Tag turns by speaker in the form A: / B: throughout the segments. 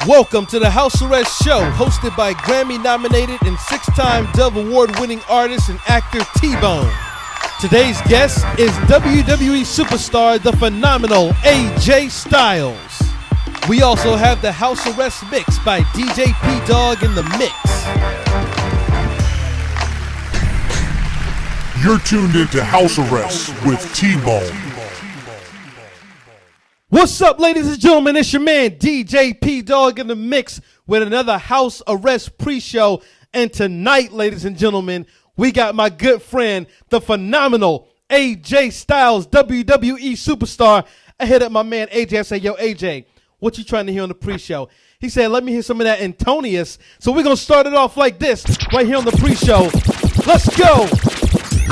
A: Welcome to the House Arrest Show, hosted by Grammy-nominated and 6-time Dove Award-winning artist and actor T-Bone. Today's guest is WWE Superstar, the phenomenal AJ Styles. We also have the House Arrest Mix by DJ Pdogg in the mix.
B: You're tuned into House Arrest with T-Bone.
A: What's up, ladies and gentlemen? It's your man, DJ Pdogg in the mix with another House Arrest pre-show. And tonight, ladies and gentlemen, we got my good friend, the phenomenal AJ Styles, WWE Superstar. I hit up my man AJ. I said, yo, AJ, what you trying to hear on the pre-show? He said, let me hear some of that Antonius. So we're going to start it off like this, right here on the pre-show. Let's go.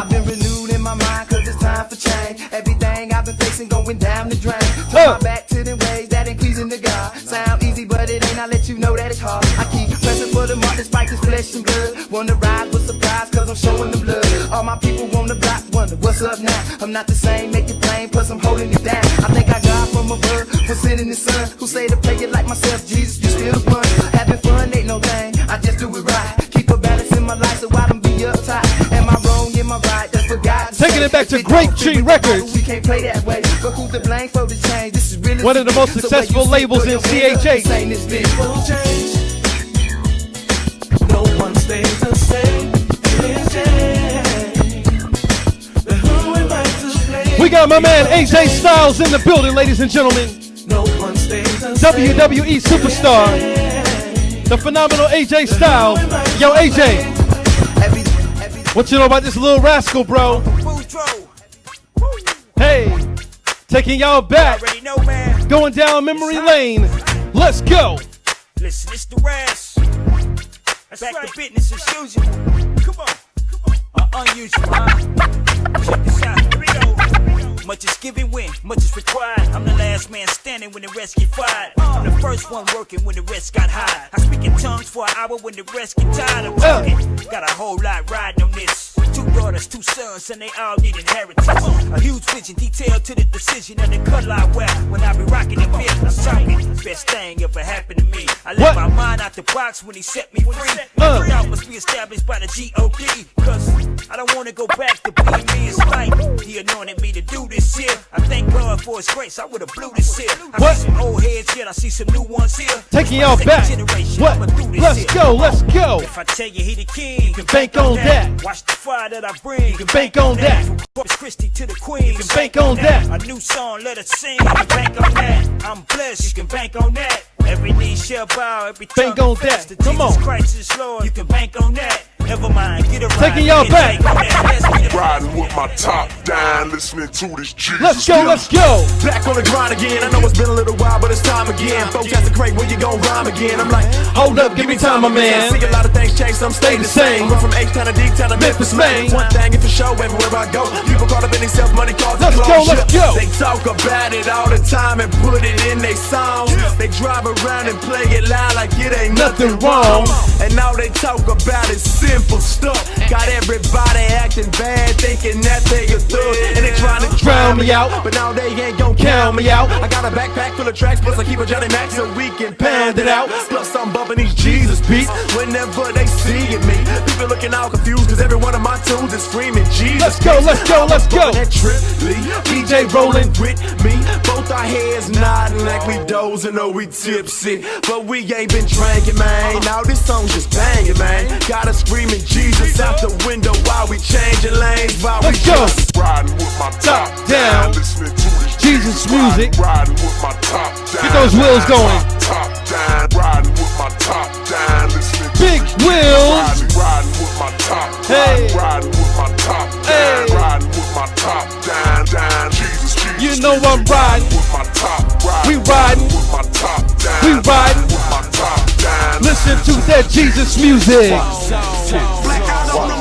C: I've been renewed in my mind cause it's time for change. Everything I've been facing going down the drain. Turn my back to the ways that ain't pleasing to God. Sound easy but it ain't, I let you know that it's hard. I keep pressing for the mark despite this flesh and blood. Wanna ride with surprise cause I'm showing the blood. All my people on the block wonder what's up now. I'm not the same, make it plain, plus I'm holding it down. I thank I God from above for sending his son, who say to play it like myself, Jesus, you still the one. Having fun ain't no thing, I just do it right. Keep a balance in my life so I don't be uptight. Am I wrong? Am I right? That's for God.
A: Taking it back to Grape Tree Records.
C: We can't play that way, but who's to blame for the change? This is really
A: one of the most successful labels in CHH.
C: No one stays the same.
A: We got my man AJ Styles in the building, ladies and gentlemen.
C: No one stays the same.
A: WWE Superstar, the phenomenal AJ Styles. Yo, AJ, what you know about this little rascal, bro? Hey, taking y'all back, going down memory lane. Let's go.
D: Listen, it's the Raz. Back to business as usual. Come on. Unusual, huh? Check this out. Here we go. Much is given when much is required. I'm the last man standing when the rest get fired. I'm the first one working when the rest got hired. I speak in tongues for an hour when the rest get tired of talking. Got a whole lot riding on this. 2 daughters, 2 sons, and they all need inheritance. A huge vision detailed to the decision of the color I wear. When I be rocking the business, I'm talking. Best thing ever happened to me. I let my mind out the box when he set me free. Every doubt must be established by the G.O.D. Cause I don't want to go back to being me. It's like he anointed me to do this here. I thank God for his grace. I would have blew this here. I see some old heads yet I see some new ones here.
A: Taking y'all back. What? Let's go. Let's go.
D: If I tell you he the king, you can
A: bank on that.
D: Watch the fire that I bring.
A: You can bank on that.
D: From Corpus Christi to the Queen. You
A: can bank on that.
D: A new song, let us sing. You can bank on that. I'm blessed. You can bank on that. Every knee shall bow. Every tongue
A: bank on that. Come on.
D: Jesus Christ is Lord. You can bank on that. Never mind, get around.
A: Taking y'all back.
B: Riding with my top down, listening to this Jesus.
A: Let's go, let's go.
E: Back on the grind again. I know it's been a little while, but it's time again. Folks asking great, when you gon' rhyme again? I'm like,
A: hold up, give me time, my man.
E: See a lot of things change, some stay the same. Went from H-Town to D-Town to Memphis, Maine. One thing is for sure, everywhere I go, people caught up in themselves, money calls and closure.
A: Let's go.
E: They talk about it all the time and put it in their songs. They drive around and play it loud like it ain't nothing wrong. And now they talk about is simple stuff. Got everybody acting bad, thinking that they a thug, and they trying to drown me out, but now they ain't gon' count me out. I got a backpack full of tracks, plus I keep a Johnny Mac so we can pound it out. Plus I'm bumping these Jesus beats whenever they seeing me. People looking all confused, cause every one of my tunes is screaming Jesus.
A: Let's go, let's go, let's go.
E: That trip, DJ rolling with me, both our heads nodding like we dozing or we tipsy, but we ain't been drinking, man. Now this song's just banging, man. Got us screaming Jesus out the window while we changing lanes, while we just
B: riding with my top
A: down,
B: listening to this
A: Jesus music.
B: Riding with my top down.
A: Get those wheels going.
B: Top down, riding with my top down, listening to
A: big wheels.
B: Riding with my top down.
A: Hey.
B: Riding with my top down. Riding with my top down, down. Jesus, Jesus.
A: You know I'm riding
B: with my top.
A: We riding
B: with my top down.
A: We riding
B: with my top down.
A: Listen to that Jesus music.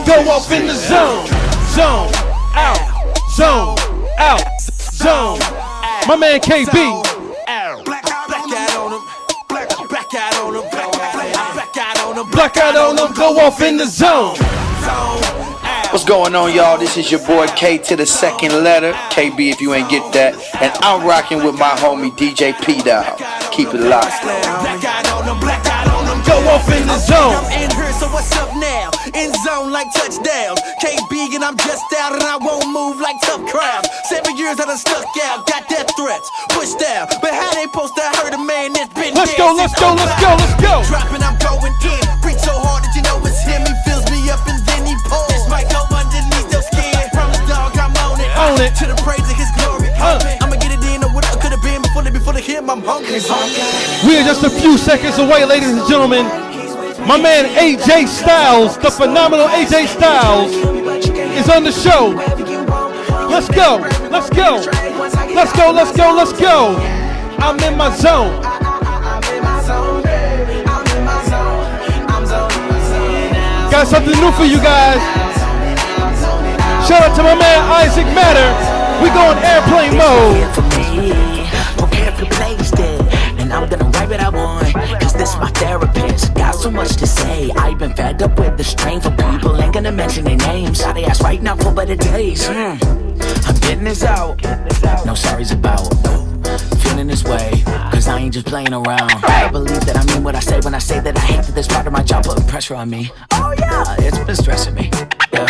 A: Go off in the zone. Zone out. Zone out. Zone. My man KB. Blackout on them. Go off in the zone.
F: What's going on, y'all? This is your boy K to the second letter. KB if you ain't get that. And I'm rocking with my homie DJ Pdogg. Keep it locked.
E: black out on them.
A: Go off in the zone.
E: I'm in here, so what's up now? In zone like touchdowns. KB and I'm just out and I won't move like tough crowds. 7 years I done stuck out, got death threats, pushed out. But how they post I heard a man that's been
A: Let's
E: dead
A: go,
E: since
A: let's go, let's
E: 05.
A: go, let's go.
E: Dropping, I'm going in. Preach so hard that you know it's him. He fills me up and then he pours. This might go underneath your skin. From the dog, I'm on it.
A: Own it.
E: To the praise of his glory. I'ma get it in or what I could have been before they hit my hungry.
A: We are just a few seconds away, ladies and gentlemen. My man AJ Styles, the phenomenal AJ Styles, is on the show. Let's go, let's go, let's go, let's go, let's go. I'm in my zone. Got something new for you guys. Shout out to my man Isaac Matter. We go in airplane mode.
G: For me, prepare for the place there. And I'm gonna write what I want, cause this my therapist. Got so much to say, I've been fed up with the strain. For people ain't gonna mention their names. Gotta ask right now for better days. I'm getting this out, no sorries about. Feeling this way, cause I ain't just playing around. I believe that I mean what I say when I say that I hate that this part of my job putting pressure on me. Oh yeah, it's been stressing me. Yeah.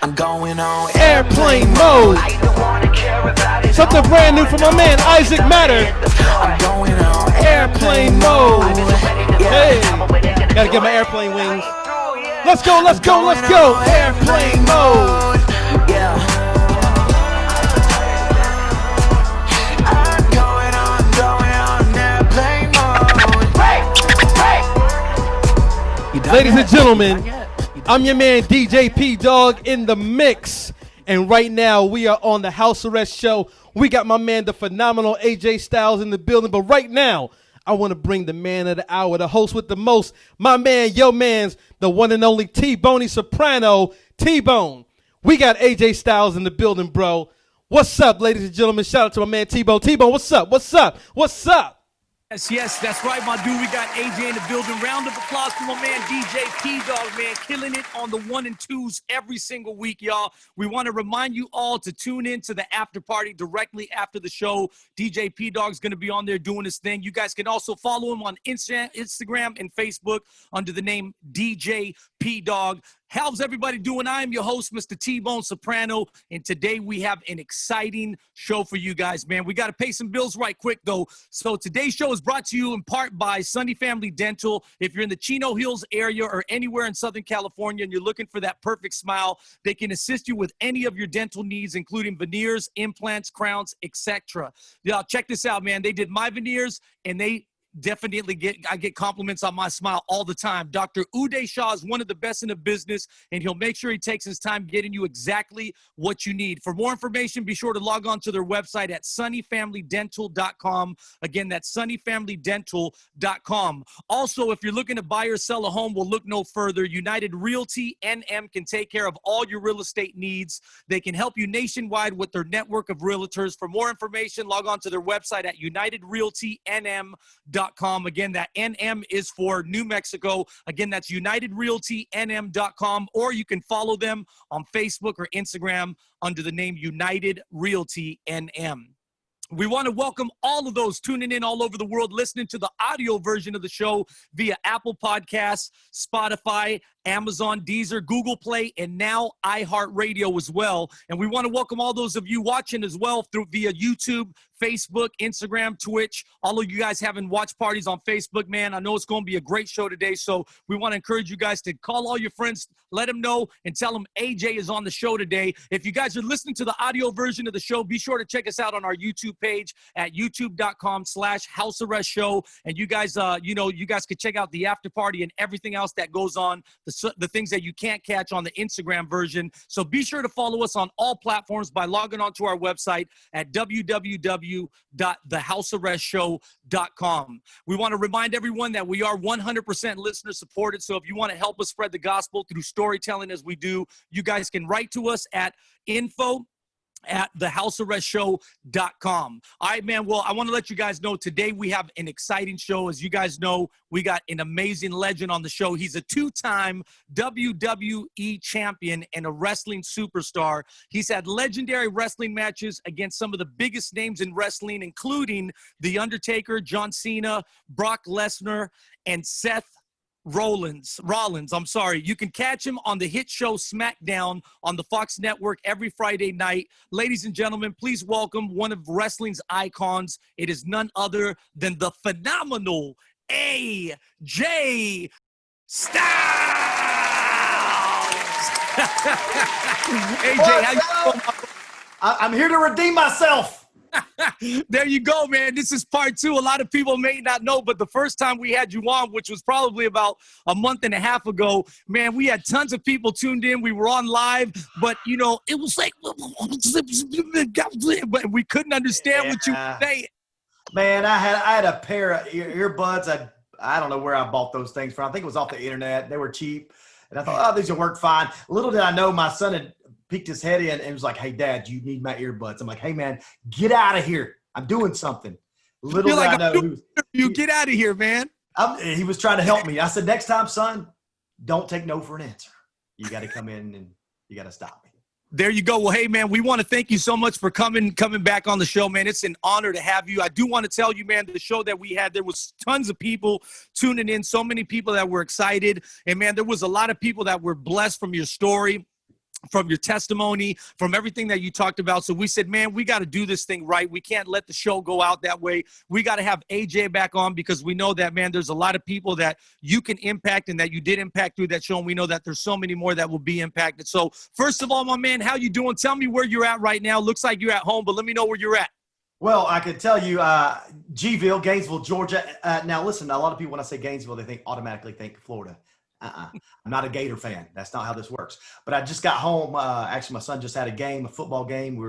G: I'm going on
A: Airplane mode. Something brand new from my man Isaac Matter.
G: I'm going on
A: Airplane mode. Hey, gotta get my airplane wings. Let's go, let's go, let's go. Airplane mode.
G: Yeah. I'm going on airplane mode.
A: Ladies and gentlemen, I'm your man DJ Pdogg in the mix. And right now we are on the House Arrest Show. We got my man, the phenomenal AJ Styles in the building. But right now, I want to bring the man of the hour, the host with the most, my man, yo man's, the one and only T-Boney Soprano, T-Bone. We got AJ Styles in the building, bro. What's up, ladies and gentlemen? Shout out to my man T-Bone. T-Bone, what's up? What's up? What's up?
H: Yes, that's right, my dude. We got AJ in the building. Round of applause for my man, DJ Pdogg, man. Killing it on the 1 and 2s every single week, y'all. We want to remind you all to tune in to the after party directly after the show. DJ Pdogg's going to be on there doing his thing. You guys can also follow him on Instagram and Facebook under the name DJ Pdogg. How's everybody doing? I am your host, Mr. T-Bone Soprano, and today we have an exciting show for you guys, man. We got to pay some bills right quick, though. So today's show is brought to you in part by Sunny Family Dental. If you're in the Chino Hills area or anywhere in Southern California and you're looking for that perfect smile, they can assist you with any of your dental needs, including veneers, implants, crowns, etc. Y'all, check this out, man. They did my veneers, and they definitely I get compliments on my smile all the time. Dr. Uday Shah is one of the best in the business, and he'll make sure he takes his time getting you exactly what you need. For more information, be sure to log on to their website at sunnyfamilydental.com. Again, that's sunnyfamilydental.com. Also, if you're looking to buy or sell a home, well, look no further. United Realty NM can take care of all your real estate needs. They can help you nationwide with their network of realtors. For more information, log on to their website at unitedrealtynm.com. Again, that NM is for New Mexico. Again, that's unitedrealtynm.com, or you can follow them on Facebook or Instagram under the name United Realty NM. We want to welcome all of those tuning in all over the world, listening to the audio version of the show via Apple Podcasts, Spotify, Amazon, Deezer, Google Play, and now iHeartRadio as well. And we want to welcome all those of you watching as well via YouTube, Facebook, Instagram, Twitch. All of you guys having watch parties on Facebook, man. I know it's going to be a great show today, so we want to encourage you guys to call all your friends, let them know, and tell them AJ is on the show today. If you guys are listening to the audio version of the show, be sure to check us out on our YouTube page at youtube.com/housearrestshow. And you guys, you guys can check out the after party and everything else that goes on, the things that you can't catch on the Instagram version. So be sure to follow us on all platforms by logging on to our website at www.thehousearrestshow.com. We want to remind everyone that we are 100% listener supported. So if you want to help us spread the gospel through storytelling as we do, you guys can write to us at info at thehousearrestshow.com. All right, man. Well, I want to let you guys know today we have an exciting show. As you guys know, we got an amazing legend on the show. He's a two-time WWE champion and a wrestling superstar. He's had legendary wrestling matches against some of the biggest names in wrestling, including The Undertaker, John Cena, Brock Lesnar, and Seth Rollins. I'm sorry. You can catch him on the hit show SmackDown on the Fox Network every Friday night. Ladies and gentlemen, please welcome one of wrestling's icons. It is none other than the phenomenal AJ Styles. AJ, how you doing?
I: I'm here to redeem myself.
H: There you go, man. This is part 2. A lot of people may not know, but the first time we had you on, which was probably about a month and a half ago, man, we had tons of people tuned in. We were on live, but, you know, it was like, but we couldn't understand what you were saying.
I: Man, I had a pair of earbuds. I don't know where I bought those things from. I think it was off the internet. They were cheap. And I thought, oh, these will work fine. Little did I know my son had peeked his head in and was like, hey, Dad, you need my earbuds. I'm like, hey, man, get out of here. I'm doing something. Little did I know.
H: You get out of here, man.
I: He was trying to help me. I said, next time, son, don't take no for an answer. You got to come in and you got to stop me.
H: There you go. Well, hey, man, we want to thank you so much for coming back on the show, man. It's an honor to have you. I do want to tell you, man, the show that we had, there was tons of people tuning in, so many people that were excited. And, man, there was a lot of people that were blessed from your story, from your testimony, from everything that you talked about. So we said, man, we got to do this thing right. We can't let the show go out that way. We got to have AJ back on because we know that, man, there's a lot of people that you can impact and that you did impact through that show. And we know that there's so many more that will be impacted. So first of all, my man, how you doing? Tell me where you're at right now. Looks like you're at home, but let me know where you're at.
I: Well, I could tell you Gainesville, Georgia. Now, listen, a lot of people, when I say Gainesville, they automatically think Florida. I'm not a Gator fan. That's not how this works. But I just got home. Actually, my son just had a football game. Me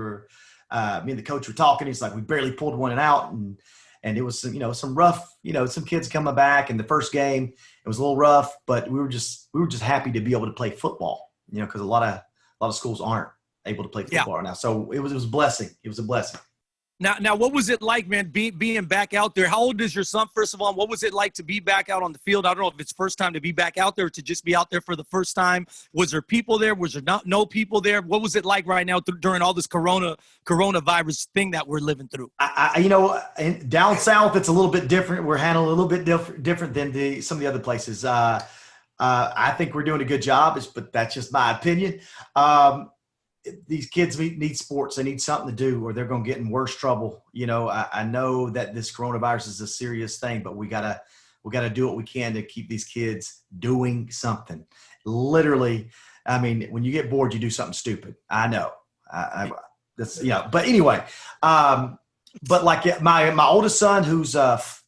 I: and the coach were talking. He's like, we barely pulled one out. And it was, some rough, some kids coming back in the first game. It was a little rough, but we were just happy to be able to play football, because a lot of schools aren't able to play football right now. So it was a blessing. It was a blessing.
H: Now, what was it like, man, being back out there? How old is your son, first of all? What was it like to be back out on the field? I don't know if it's first time to be back out there or to just be out there for the first time. Was there people there? Was there no people there? What was it like right now during all this coronavirus thing that we're living through?
I: Down south, it's a little bit different. We're handling a little bit different than some of the other places. I think we're doing a good job, but that's just my opinion. These kids need sports. They need something to do or they're going to get in worse trouble. I know that this coronavirus is a serious thing, but we gotta do what we can to keep these kids doing something. Literally, I mean, when you get bored, you do something stupid. I know. But anyway, but like my oldest son, who's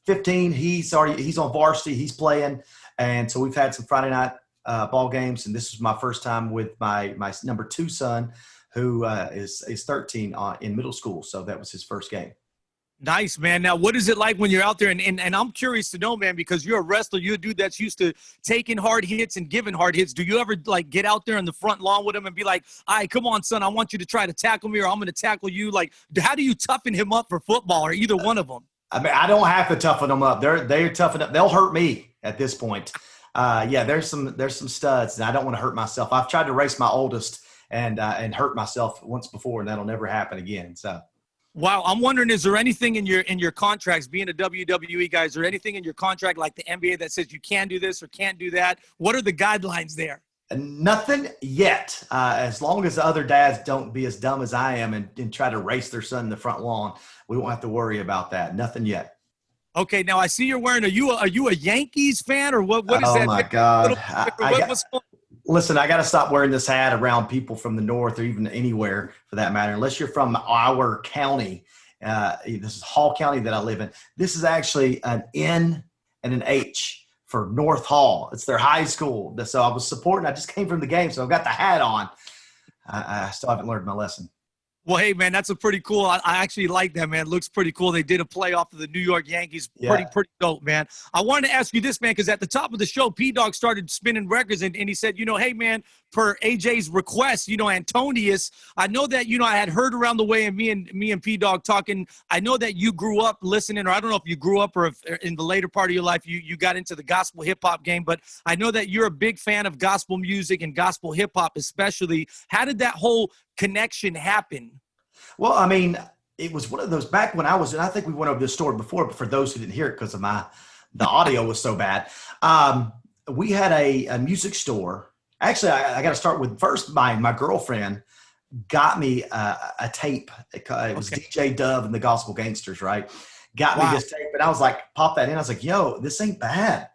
I: 15, he's on varsity. He's playing, and so we've had some Friday night ball games, and this was my first time with my number 2 son, who is 13 in middle school. So that was his first game.
H: Nice, man. Now, what is it like when you're out there? And I'm curious to know, man, because you're a wrestler, you're a dude that's used to taking hard hits and giving hard hits. Do you ever get out there in the front lawn with him and be like, all right, come on, son, I want you to try to tackle me, or I'm going to tackle you? Like, how do you toughen him up for football, or either one of them?
I: I mean, I don't have to toughen them up. They're tough enough. They'll hurt me at this point. There's some studs, and I don't want to hurt myself. I've tried to race my oldest and hurt myself once before, and that'll never happen again. So,
H: wow, I'm wondering, is there anything in your contracts, being a WWE guy, is there anything in your contract like the NBA that says you can do this or can't do that? What are the guidelines there?
I: Nothing yet. As long as the other dads don't be as dumb as I am and try to race their son in the front lawn, we won't have to worry about that. Nothing yet.
H: Okay, now I see you're wearing. Are you a Yankees fan, or what is that?
I: Oh my God! Listen, I got to stop wearing this hat around people from the north, or even anywhere for that matter. Unless you're from our county, this is Hall County that I live in. This is actually an N and an H for North Hall. It's their high school. So I was supporting. I just came from the game, so I've got the hat on. I still haven't learned my lesson.
H: Well, hey, man, that's a pretty cool. I actually like that, man. It looks pretty cool. They did a playoff of the New York Yankees. Pretty dope, man. I wanted to ask you this, man, because at the top of the show, Pdogg started spinning records, and he said, hey, man, per AJ's request, Antonius, I know that, I had heard around the way, and me and Pdogg talking, I know that you grew up listening, or I don't know if you grew up or if in the later part of your life you got into the gospel hip-hop game, but I know that you're a big fan of gospel music and gospel hip-hop especially. How did that whole connection happen?
I: Well, I mean, it was one of those back when I was, and I think we went over this story before, but for those who didn't hear it because of the audio was so bad. We had a music store. Actually, I got to start with first. My girlfriend got me a tape. It was DJ Dove and the Gospel Gangsters, right? Got me this tape, and I was like, pop that in. I was like, yo, this ain't bad.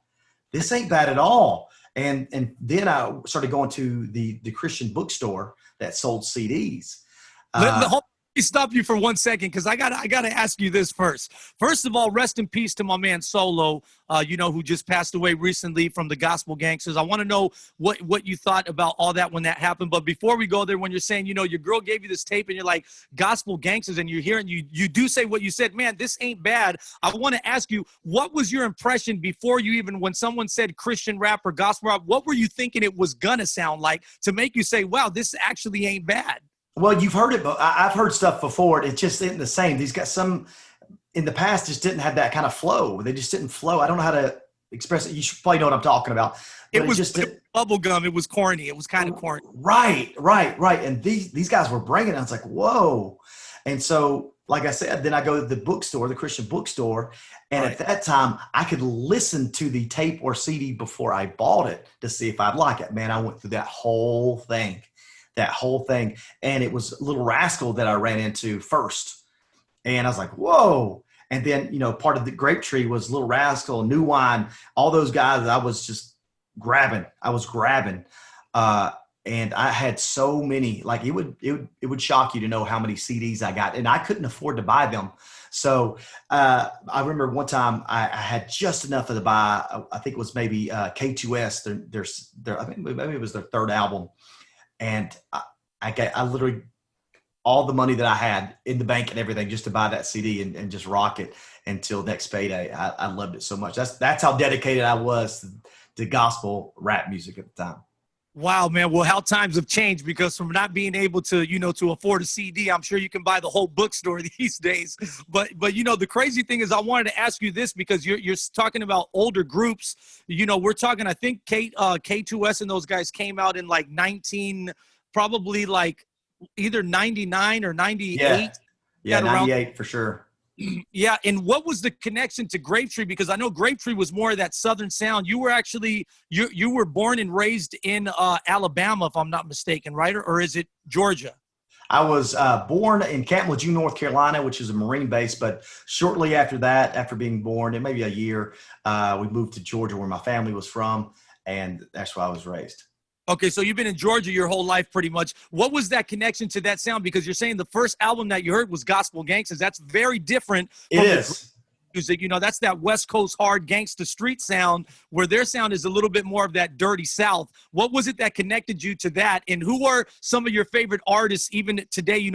I: This ain't bad at all. And then I started going to the Christian bookstore that sold CDs.
H: Let me stop you for 1 second, because I gotta ask you this first. First of all, rest in peace to my man Solo, who just passed away recently from the Gospel Gangsters. I want to know what you thought about all that when that happened. But before we go there, when you're saying, your girl gave you this tape and you're like, Gospel Gangsters, and you're hearing, you do say what you said, man, this ain't bad. I want to ask you, what was your impression before you even, when someone said Christian rap or gospel rap, what were you thinking it was gonna sound like to make you say, wow, this actually ain't bad?
I: Well, you've heard it, but I've heard stuff before. It just isn't the same. These guys, some in the past, just didn't have that kind of flow. They just didn't flow. I don't know how to express it. You should probably know what I'm talking about.
H: It was just bubblegum. It was corny. It was kind of corny.
I: Right. And these guys were bringing it. I was like, whoa. And so, like I said, then I go to the bookstore, the Christian bookstore, and at that time, I could listen to the tape or CD before I bought it to see if I'd like it. Man, I went through that whole thing. And it was Little Rascal that I ran into first. And I was like, whoa. And then, part of the Grape Tree was Little Rascal, New Wine, all those guys I was just grabbing. And I had so many, like it would shock you to know how many CDs I got, and I couldn't afford to buy them. So I remember one time I had just enough to buy, I think it was maybe K2S, I think maybe it was their third album. And I literally all the money that I had in the bank and everything just to buy that CD and just rock it until next payday. I loved it so much. That's how dedicated I was to gospel rap music at the time.
H: Wow, man. Well, how times have changed, because from not being able to, to afford a CD, I'm sure you can buy the whole bookstore these days. But the crazy thing is, I wanted to ask you this, because you're talking about older groups. We're talking, I think K2S and those guys came out in like probably like either 99 or 98.
I: Yeah, 98 for sure.
H: Yeah, and what was the connection to Grape Tree? Because I know Grape Tree was more of that Southern sound. You were actually you were born and raised in Alabama, if I'm not mistaken, right? Or is it Georgia?
I: I was born in Camp Lejeune, North Carolina, which is a Marine base. But shortly after that, after being born, and maybe a year, we moved to Georgia, where my family was from, and that's where I was raised.
H: Okay, so you've been in Georgia your whole life pretty much. What was that connection to that sound? Because you're saying the first album that you heard was Gospel Gangsters. That's very different from the music. That's that West Coast hard gangsta street sound, where their sound is a little bit more of that dirty South. What was it that connected you to that? And who are some of your favorite artists even today?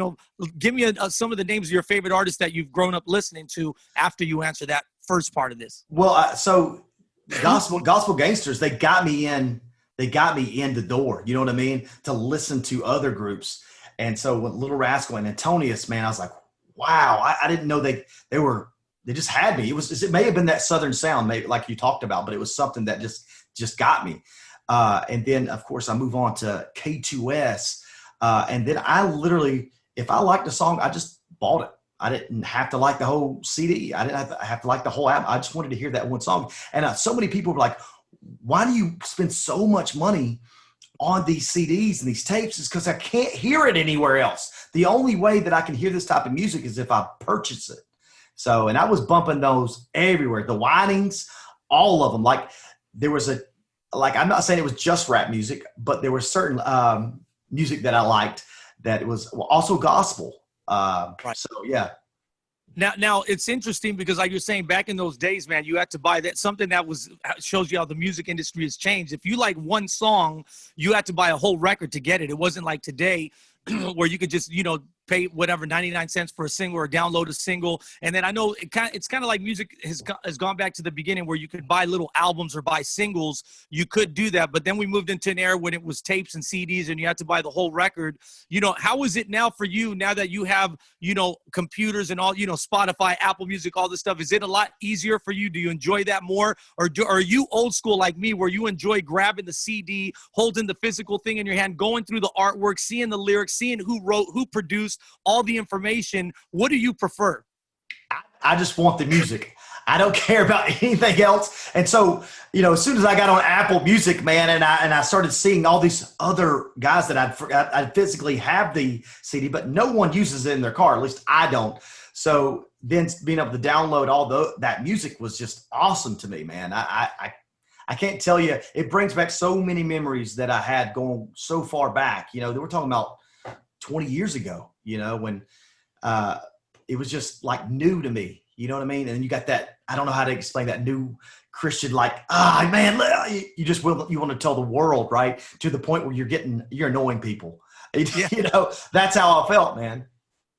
H: Give me some of the names of your favorite artists that you've grown up listening to after you answer that first part of this.
I: Well, so Gospel Gangsters, they got me in the door, you know what I mean, to listen to other groups. And so with Little Rascal and Antonius, man, I was like, wow, I didn't know they just had me. It may have been that Southern sound, maybe like you talked about, but it was something that just got me. And then of course I move on to K2S. And then I literally, if I liked a song, I just bought it. I didn't have to like the whole CD. I didn't have to like the whole album. I just wanted to hear that one song. And so many people were like, why do you spend so much money on these CDs and these tapes? Is because I can't hear it anywhere else. The only way that I can hear this type of music is if I purchase it. So, and I was bumping those everywhere. The Whinings, all of them. Like there was I'm not saying it was just rap music, but there was certain music that I liked that it was also gospel.
H: Right.
I: So yeah.
H: Now it's interesting because, like you're saying, back in those days, man, you had to buy that, something that shows you how the music industry has changed. If you like one song, you had to buy a whole record to get it. It wasn't like today where you could just, pay whatever 99 cents for a single or download a single. And then I know it's kind of like music has gone back to the beginning where you could buy little albums or buy singles. You could do that, but then we moved into an era when it was tapes and CDs and you had to buy the whole record. You know, how is it now for you now that you have, you know, computers and all, you know, Spotify, Apple Music, all this stuff? Is it a lot easier for you? Do you enjoy that more? Or are you old school like me where you enjoy grabbing the CD, holding the physical thing in your hand, going through the artwork, seeing the lyrics, seeing who wrote, who produced, all the information? What do you prefer?
I: I just want the music. I don't care about anything else. And so, you know, as soon as I got on Apple Music, man, and I started seeing all these other guys that I'd physically have the CD, but no one uses it in their car. At least I don't. So then being able to download all that music was just awesome to me, man. I can't tell you. It brings back so many memories that I had going so far back. You know, they were talking about 20 years ago, you know, when it was just like new to me. You know what I mean? And you got that, I don't know how to explain that new Christian, like, man, you just will, you want to tell the world, right? To the point where you're annoying people.
H: Yeah.
I: You know, that's how I felt, man.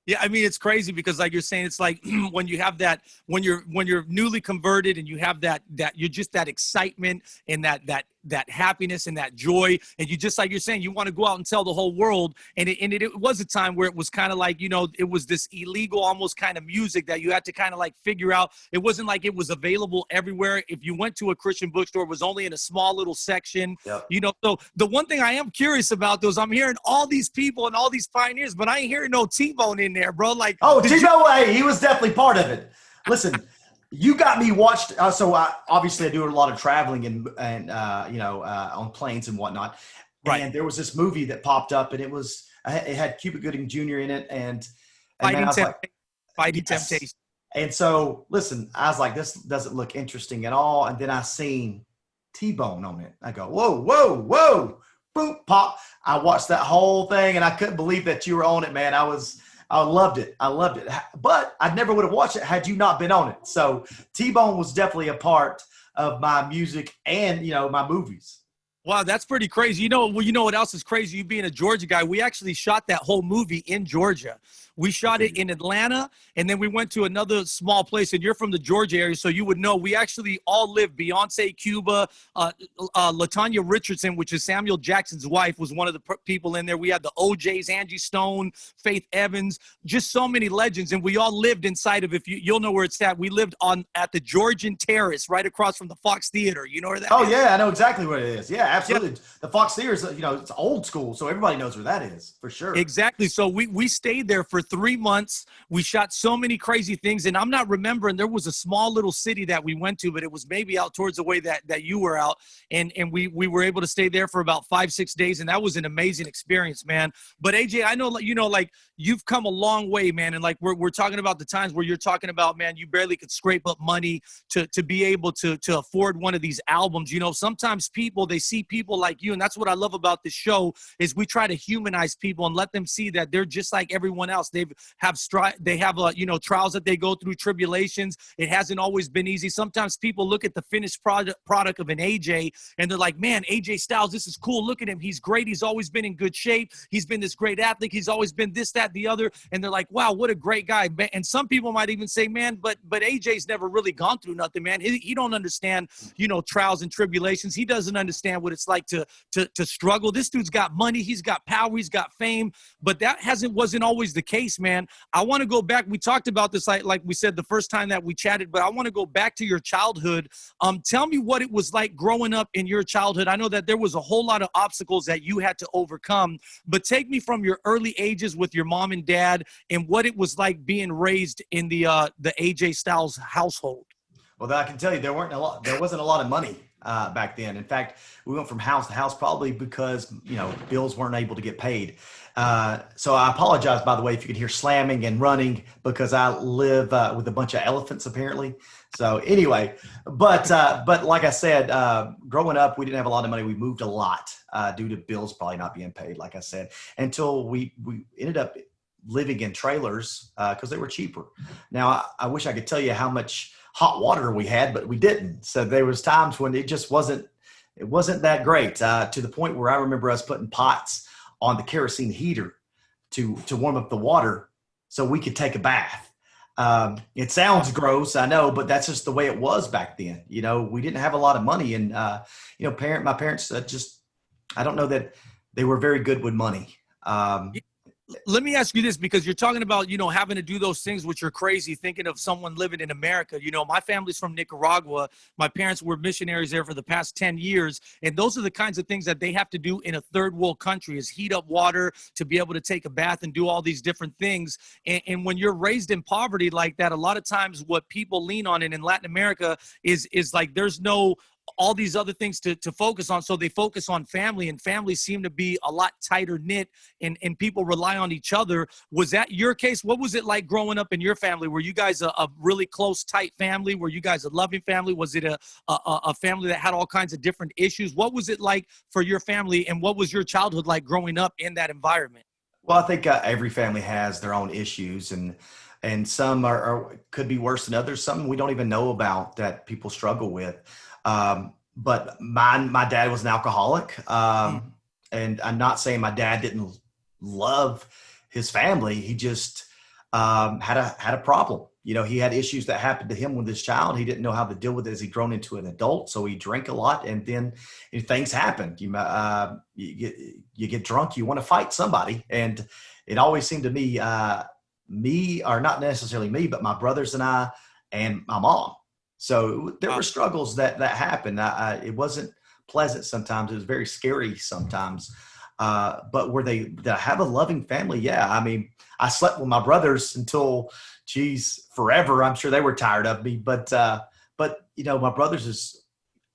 H: Yeah, I mean, it's crazy because like you're saying, it's like when you have that, when you're newly converted and you have that you're just that excitement and that happiness and that joy. And you just, like you're saying, you want to go out and tell the whole world. And it was a time where it was kind of like, you know, it was this illegal almost kind of music that you had to kind of like figure out. It wasn't like it was available everywhere. If you went to a Christian bookstore, it was only in a small little section. Yep. You know, so the one thing I am curious about though is I'm hearing all these people and all these pioneers, but I ain't hearing no T-Bone in there, bro. Like,
I: oh, T-Bone, he was definitely part of it. Listen, you got me watched. So obviously I do a lot of traveling and you know, on planes and whatnot. Right. And there was this movie that popped up, and it had Cuba Gooding Jr. in it, and
H: Fighting
I: yes.
H: Temptation.
I: And so, listen, I was like, this doesn't look interesting at all. And then I seen T-Bone on it. I go, whoa, boom, pop. I watched that whole thing, and I couldn't believe that you were on it, man. I loved it. But I never would have watched it had you not been on it. So T-Bone was definitely a part of my music and, you know, my movies.
H: Wow, that's pretty crazy. You know what else is crazy? You being a Georgia guy, we actually shot that whole movie in Georgia. We shot it in Atlanta, and then we went to another small place, and you're from the Georgia area, so you would know. We actually all lived, Beyonce, Cuba, LaTanya Richardson, which is Samuel Jackson's wife, was one of the people in there. We had the OJs, Angie Stone, Faith Evans, just so many legends, and we all lived inside of, you'll know where it's at. We lived at the Georgian Terrace, right across from the Fox Theater. You know where that is?
I: Oh, yeah, I know exactly where it is. Yeah, absolutely. Yep. The Fox Theater is, you know, it's old school, so everybody knows where that is, for sure.
H: Exactly. So we stayed there for 3 months. We shot so many crazy things, and I'm not remembering. There was a small little city that we went to, but it was maybe out towards the way that you were out, and we were able to stay there for about 5-6 days, and that was an amazing experience, man. But AJ, I know, you know, like, you've come a long way, man, and like we're talking about the times where you're talking about, man, you barely could scrape up money to be able to afford one of these albums. You know, sometimes people, they see people like you, and that's what I love about this show, is we try to humanize people and let them see that they're just like everyone else. They have you know, trials that they go through, tribulations. It hasn't always been easy. Sometimes people look at the finished product of an AJ and they're like, man, AJ Styles, this is cool. Look at him. He's great. He's always been in good shape. He's been this great athlete. He's always been this, that, the other. And they're like, wow, what a great guy. And some people might even say, man, but AJ's never really gone through nothing, man. He don't understand, you know, trials and tribulations. He doesn't understand what it's like to struggle. This dude's got money. He's got power. He's got fame. But that wasn't always the case, man. I want to go back. We talked about this, like we said, the first time that we chatted, but I want to go back to your childhood. Tell me what it was like growing up in your childhood. I know that there was a whole lot of obstacles that you had to overcome, but take me from your early ages with your mom and dad and what it was like being raised in the AJ Styles household.
I: Well, I can tell you there wasn't a lot of money back then. In fact, we went from house to house probably because, you know, bills weren't able to get paid. So I apologize, by the way, if you could hear slamming and running, because I live with a bunch of elephants apparently. So anyway, but like I said, growing up, we didn't have a lot of money. We moved a lot due to bills probably not being paid, like I said, until we ended up living in trailers because they were cheaper. Now, I wish I could tell you how much hot water we had, but we didn't. So there was times when it just wasn't that great, to the point where I remember us putting pots on the kerosene heater to warm up the water so we could take a bath. It sounds gross, I know, but that's just the way it was back then. You know, we didn't have a lot of money, and you know, my parents I don't know that they were very good with money.
H: Let me ask you this, because you're talking about, you know, having to do those things which are crazy, thinking of someone living in America. You know, my family's from Nicaragua. My parents were missionaries there for the past 10 years. And those are the kinds of things that they have to do in a third world country, is heat up water to be able to take a bath and do all these different things. And when you're raised in poverty like that, a lot of times what people lean on, and in Latin America is like, there's no all these other things to focus on. So they focus on family, and families seem to be a lot tighter knit, and people rely on each other. Was that your case? What was it like growing up in your family? Were you guys a really close, tight family? Were you guys a loving family? Was it a family that had all kinds of different issues? What was it like for your family, and what was your childhood like growing up in that environment?
I: Well, I think every family has their own issues, and some could be worse than others. Some we don't even know about that people struggle with. But my dad was an alcoholic. And I'm not saying my dad didn't love his family. He just, had a problem. You know, he had issues that happened to him with his child. He didn't know how to deal with it as he grown into an adult. So he drank a lot, and then things happened. You get drunk, you want to fight somebody. And it always seemed to me, or not necessarily me, but my brothers and I and my mom. So there were struggles that happened. It wasn't pleasant sometimes. It was very scary sometimes. But did I have a loving family? Yeah. I mean, I slept with my brothers until, forever. I'm sure they were tired of me. But you know, my brothers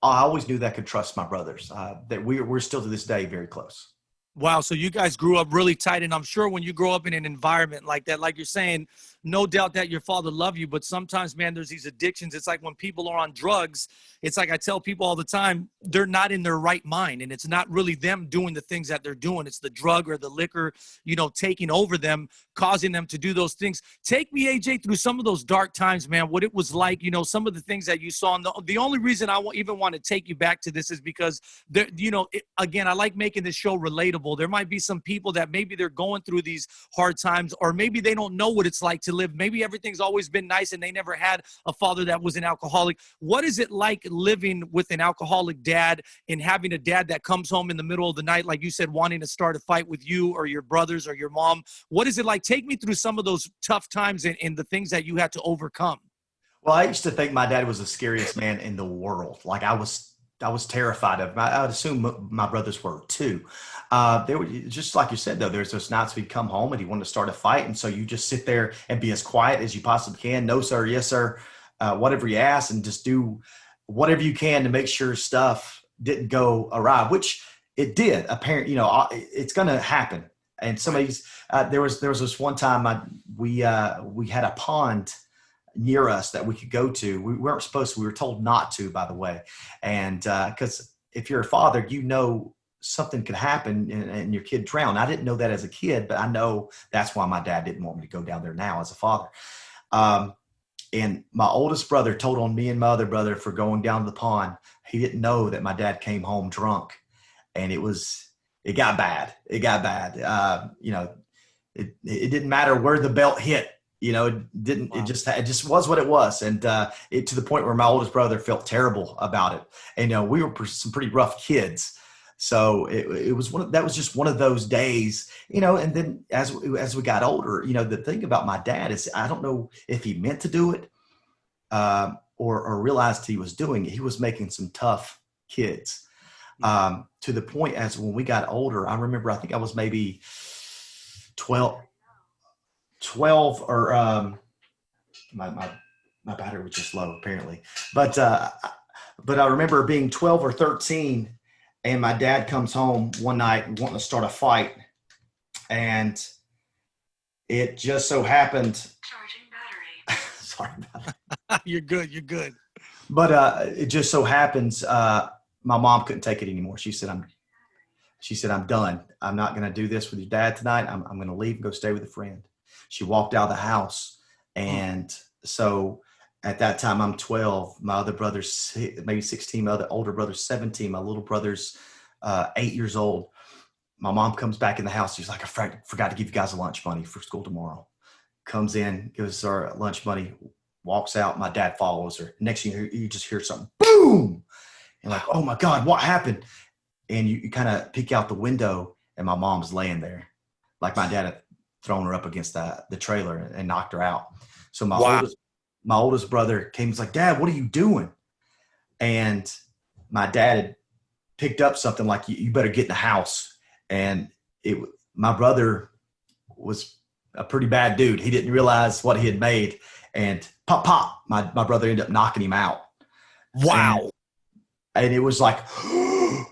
I: I always knew that I could trust my brothers. That we're still to this day very close.
H: Wow. So you guys grew up really tight. And I'm sure when you grow up in an environment like that, like you're saying, no doubt that your father loved you, but sometimes, man, there's these addictions. It's like when people are on drugs, it's like I tell people all the time, they're not in their right mind, and it's not really them doing the things that they're doing. It's the drug or the liquor, you know, taking over them, causing them to do those things. Take me, AJ, through some of those dark times, man, what it was like, you know, some of the things that you saw. And the only reason I even want to take you back to this is because, you know, again, I like making this show relatable. There might be some people that maybe they're going through these hard times, or maybe they don't know what it's like to live. Maybe everything's always been nice and they never had a father that was an alcoholic. What is it like living with an alcoholic dad, and having a dad that comes home in the middle of the night, like you said, wanting to start a fight with you or your brothers or your mom? What is it like? Take me through some of those tough times and the things that you had to overcome.
I: Well, I used to think my dad was the scariest man in the world. Like I was terrified of him. I would assume my brothers were too. They were just like you said, though. There's those nights we'd come home and he wanted to start a fight, and so you just sit there and be as quiet as you possibly can. No, sir. Yes, sir. Whatever you ask, and just do whatever you can to make sure stuff didn't go awry, which it did. Apparently, you know, it's going to happen. And somebody's there was this one time we had a pond near us that we could go to. We weren't supposed to. We were told not to, by the way. And because if you're a father, you know something could happen and your kid drown. I didn't know that as a kid, but I know that's why my dad didn't want me to go down there now as a father. And my oldest brother told on me and my other brother for going down to the pond. He didn't know that my dad came home drunk, and it got bad. It got bad. You know, it didn't matter where the belt hit. You know, it didn't. Wow. It just was what it was, and it to the point where my oldest brother felt terrible about it. And you know, we were some pretty rough kids, so it was that was just one of those days. You know, and then as we got older, you know, the thing about my dad is I don't know if he meant to do it, or realized he was doing it. He was making some tough kids, to the point as when we got older. I remember I think I was maybe 12 or my battery was just low apparently, but I remember being 12 or 13, and my dad comes home one night wanting to start a fight, and it just so happened. Charging battery. Sorry about that.
H: You're good.
I: But it just so happens my mom couldn't take it anymore. She said, I'm done. I'm not going to do this with your dad tonight. I'm going to leave and go stay with a friend. She walked out of the house. And so at that time, I'm 12. My other brother's maybe 16. My other older brother's 17. My little brother's 8 years old. my mom comes back in the house. She's like, I forgot to give you guys lunch money for school tomorrow. Comes in, gives us our lunch money, walks out. My dad follows her. Next thing you just hear something, boom. And like, oh my God, what happened? And you kind of peek out the window and my mom's laying there. Like my dad had thrown her up against the trailer and knocked her out. So my oldest brother came, he's like, Dad, what are you doing? And my dad had picked up something like, you better get in the house. And my brother was a pretty bad dude. He didn't realize what he had made. And pop, my brother ended up knocking him out.
H: Wow.
I: And it was like,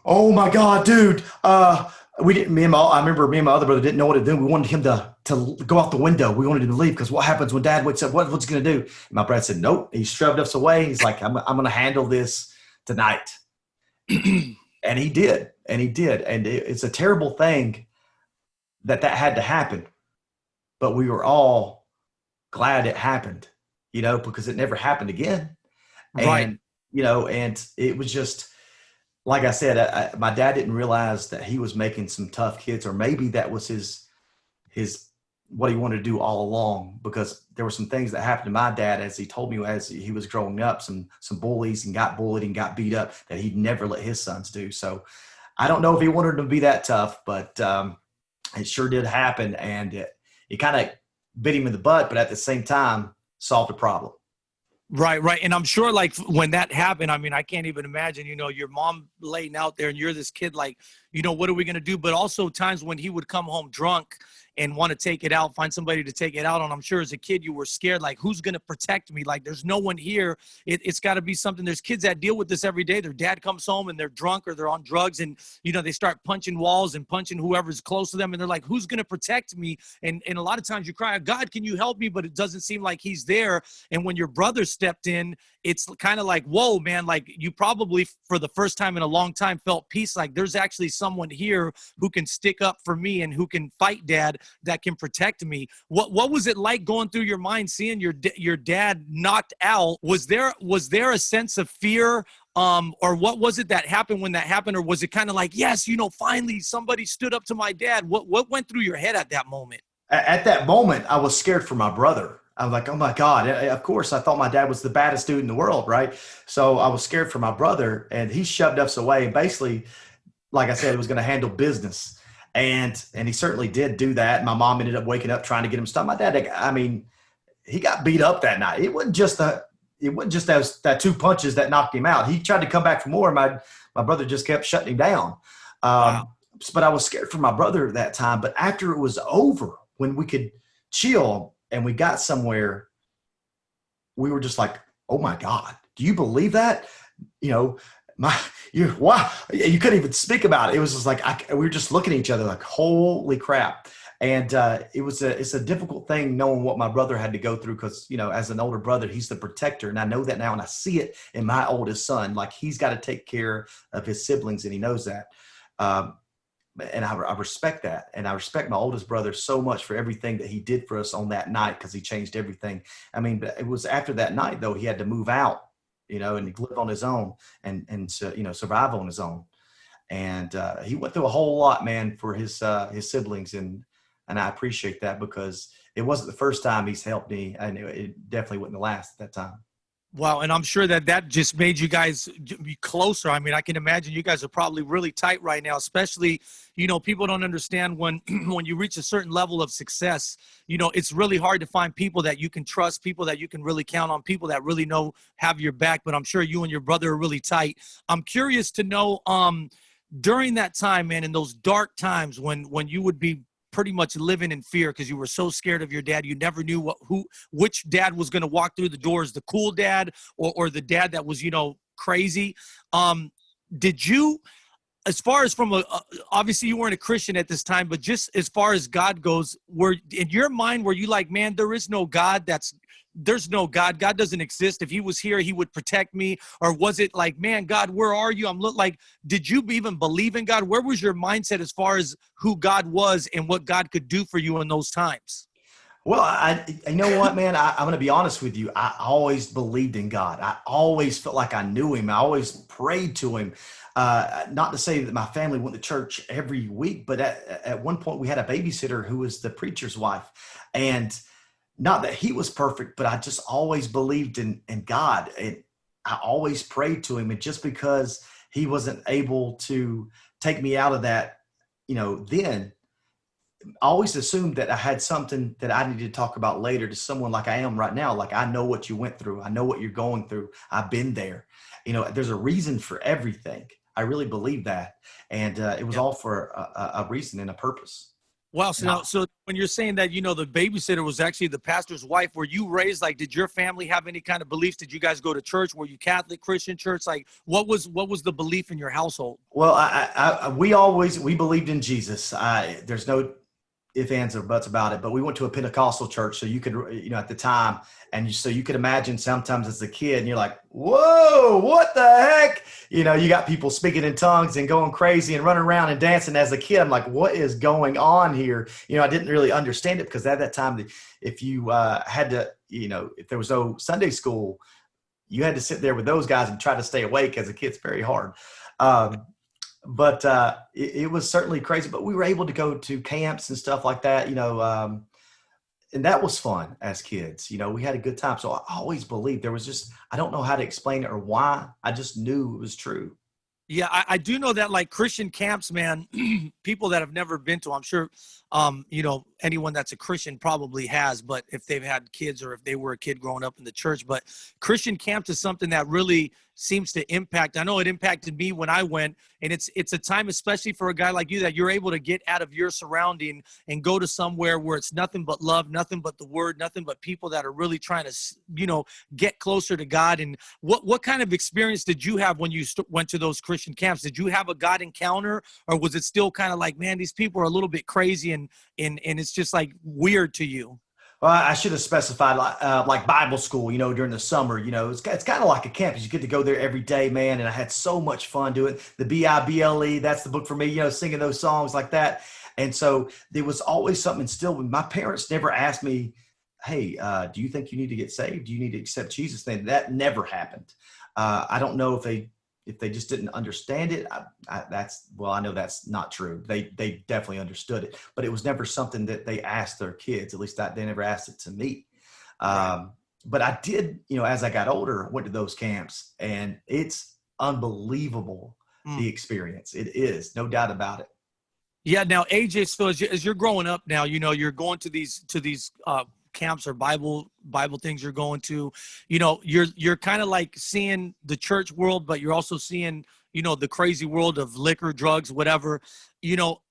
I: oh my God, dude. I remember me and my other brother didn't know what to do. We wanted him to go out the window. We wanted him to leave because what happens when Dad wakes up? What's he going to do? And my brother said, nope. He shoved us away. He's like, I'm going to handle this tonight. And he did. And it's a terrible thing that had to happen. But we were all glad it happened, because it never happened again.
H: Right.
I: And, and it was just, like I said, my dad didn't realize that he was making some tough kids, or maybe that was his what he wanted to do all along, because there were some things that happened to my dad, as he told me as he was growing up, some bullies, and got bullied and got beat up that he'd never let his sons do. So I don't know if he wanted them to be that tough, but it sure did happen. And it kind of bit him in the butt, but at the same time solved the problem.
H: Right. And I'm sure like when that happened, I mean, I can't even imagine, your mom laying out there and you're this kid like, what are we going to do? But also times when he would come home drunk and want to take it out, find somebody to take it out on. I'm sure as a kid you were scared, like, who's going to protect me? Like, there's no one here. It's got to be something. There's kids that deal with this every day. Their dad comes home and they're drunk or they're on drugs, and, they start punching walls and punching whoever's close to them. And they're like, who's going to protect me? And a lot of times you cry, God, can you help me? But it doesn't seem like he's there. And when your brother stepped in, it's kind of like, whoa, man, like you probably for the first time in a long time felt peace. Like there's actually someone here who can stick up for me and who can fight Dad, that can protect me. What was it like going through your mind, seeing your dad knocked out? Was there a sense of fear? Or what was it that happened when that happened? Or was it kind of like, yes, finally somebody stood up to my dad? What went through your head at that moment?
I: At that moment, I was scared for my brother. I was like, oh my God. Of course, I thought my dad was the baddest dude in the world, right? So I was scared for my brother, and he shoved us away. And basically, like I said, he was going to handle business. And he certainly did do that. My mom ended up waking up trying to get him stopped. My dad, he got beat up that night. It wasn't just that two punches that knocked him out. He tried to come back for more. My brother just kept shutting him down.
H: Wow.
I: But I was scared for my brother that time. But after it was over, when we could chill and we got somewhere, we were just like, oh my God, do you believe that? Wow, you couldn't even speak about it. It was just like, we were just looking at each other like, holy crap. And it's a difficult thing knowing what my brother had to go through, because, as an older brother, he's the protector. And I know that now, and I see it in my oldest son. Like, he's got to take care of his siblings, and he knows that. And I respect that. And I respect my oldest brother so much for everything that he did for us on that night, because he changed everything. I mean, it was after that night, though, he had to move out, and live on his own and survive on his own. And he went through a whole lot, man, for his siblings. And I appreciate that, because it wasn't the first time he's helped me. And it definitely wasn't the last at that time.
H: Wow. And I'm sure that just made you guys be closer. I mean, I can imagine you guys are probably really tight right now, especially, people don't understand when you reach a certain level of success, it's really hard to find people that you can trust, people that you can really count on, people that really have your back. But I'm sure you and your brother are really tight. I'm curious to know, during that time, man, in those dark times when you would be pretty much living in fear because you were so scared of your dad, you never knew which dad was going to walk through the doors, the cool dad or the dad that was, crazy. Did you, as far as from obviously you weren't a Christian at this time, but just as far as God goes, in your mind, were you like, man, there is no God, there's no God. God doesn't exist. If he was here, he would protect me. Or was it like, man, God, where are you? Did you even believe in God? Where was your mindset as far as who God was and what God could do for you in those times?
I: Well, you know what, man? I'm going to be honest with you. I always believed in God. I always felt like I knew him. I always prayed to him. Not to say that my family went to church every week, but at one point we had a babysitter who was the preacher's wife. And not that he was perfect, but I just always believed in God. And I always prayed to him. And just because he wasn't able to take me out of that, then I always assumed that I had something that I needed to talk about later to someone like I am right now. Like, I know what you went through. I know what you're going through. I've been there. There's a reason for everything. I really believe that. And it was all for a reason and a purpose.
H: Wow. So when you're saying that, the babysitter was actually the pastor's wife, were you raised, like, did your family have any kind of beliefs? Did you guys go to church? Were you Catholic, Christian church? Like, what was the belief in your household?
I: Well, we believed in Jesus. There's no ifs, ands, or buts about it, but we went to a Pentecostal church. So you could, at the time, so you could imagine sometimes as a kid and you're like, whoa, what the heck? You got people speaking in tongues and going crazy and running around and dancing. As a kid, I'm like, what is going on here? I didn't really understand it because at that time, if you had to, if there was no Sunday school, you had to sit there with those guys and try to stay awake as a kid. It's very hard. But it was certainly crazy, but we were able to go to camps and stuff like that, and that was fun as kids. We had a good time. So I always believed there was just, I don't know how to explain it or why. I just knew it was true.
H: Yeah, I do know that, like, Christian camps, man, people that have never been to, I'm sure, anyone that's a Christian probably has, but if they've had kids or if they were a kid growing up in the church, but Christian camps is something that really seems to impact. I know it impacted me when I went, and it's a time, especially for a guy like you, that you're able to get out of your surrounding and go to somewhere where it's nothing but love, nothing but the word, nothing but people that are really trying to, get closer to God. And what kind of experience did you have when you went to those Christian camps? Did you have a God encounter, or was it still kind of like, man, these people are a little bit crazy and it's just like weird to you?
I: Well, I should have specified like Bible school, during the summer. It's kind of like a campus. You get to go there every day, man. And I had so much fun doing it. The Bible, that's the book for me, singing those songs like that. And so there was always something instilled. My parents never asked me, hey, do you think you need to get saved? Do you need to accept Jesus? That never happened. I don't know if they just didn't understand it. I know that's not true. They definitely understood it, but it was never something that they asked their kids. At least they never asked it to me. Right. But I did, as I got older, went to those camps, and it's unbelievable, the experience. It is, no doubt about it.
H: Yeah. Now, AJ, so as you're growing up now, you're going to these camps or Bible things you're going to, you're kind of like seeing the church world, but you're also seeing, the crazy world of liquor, drugs, whatever.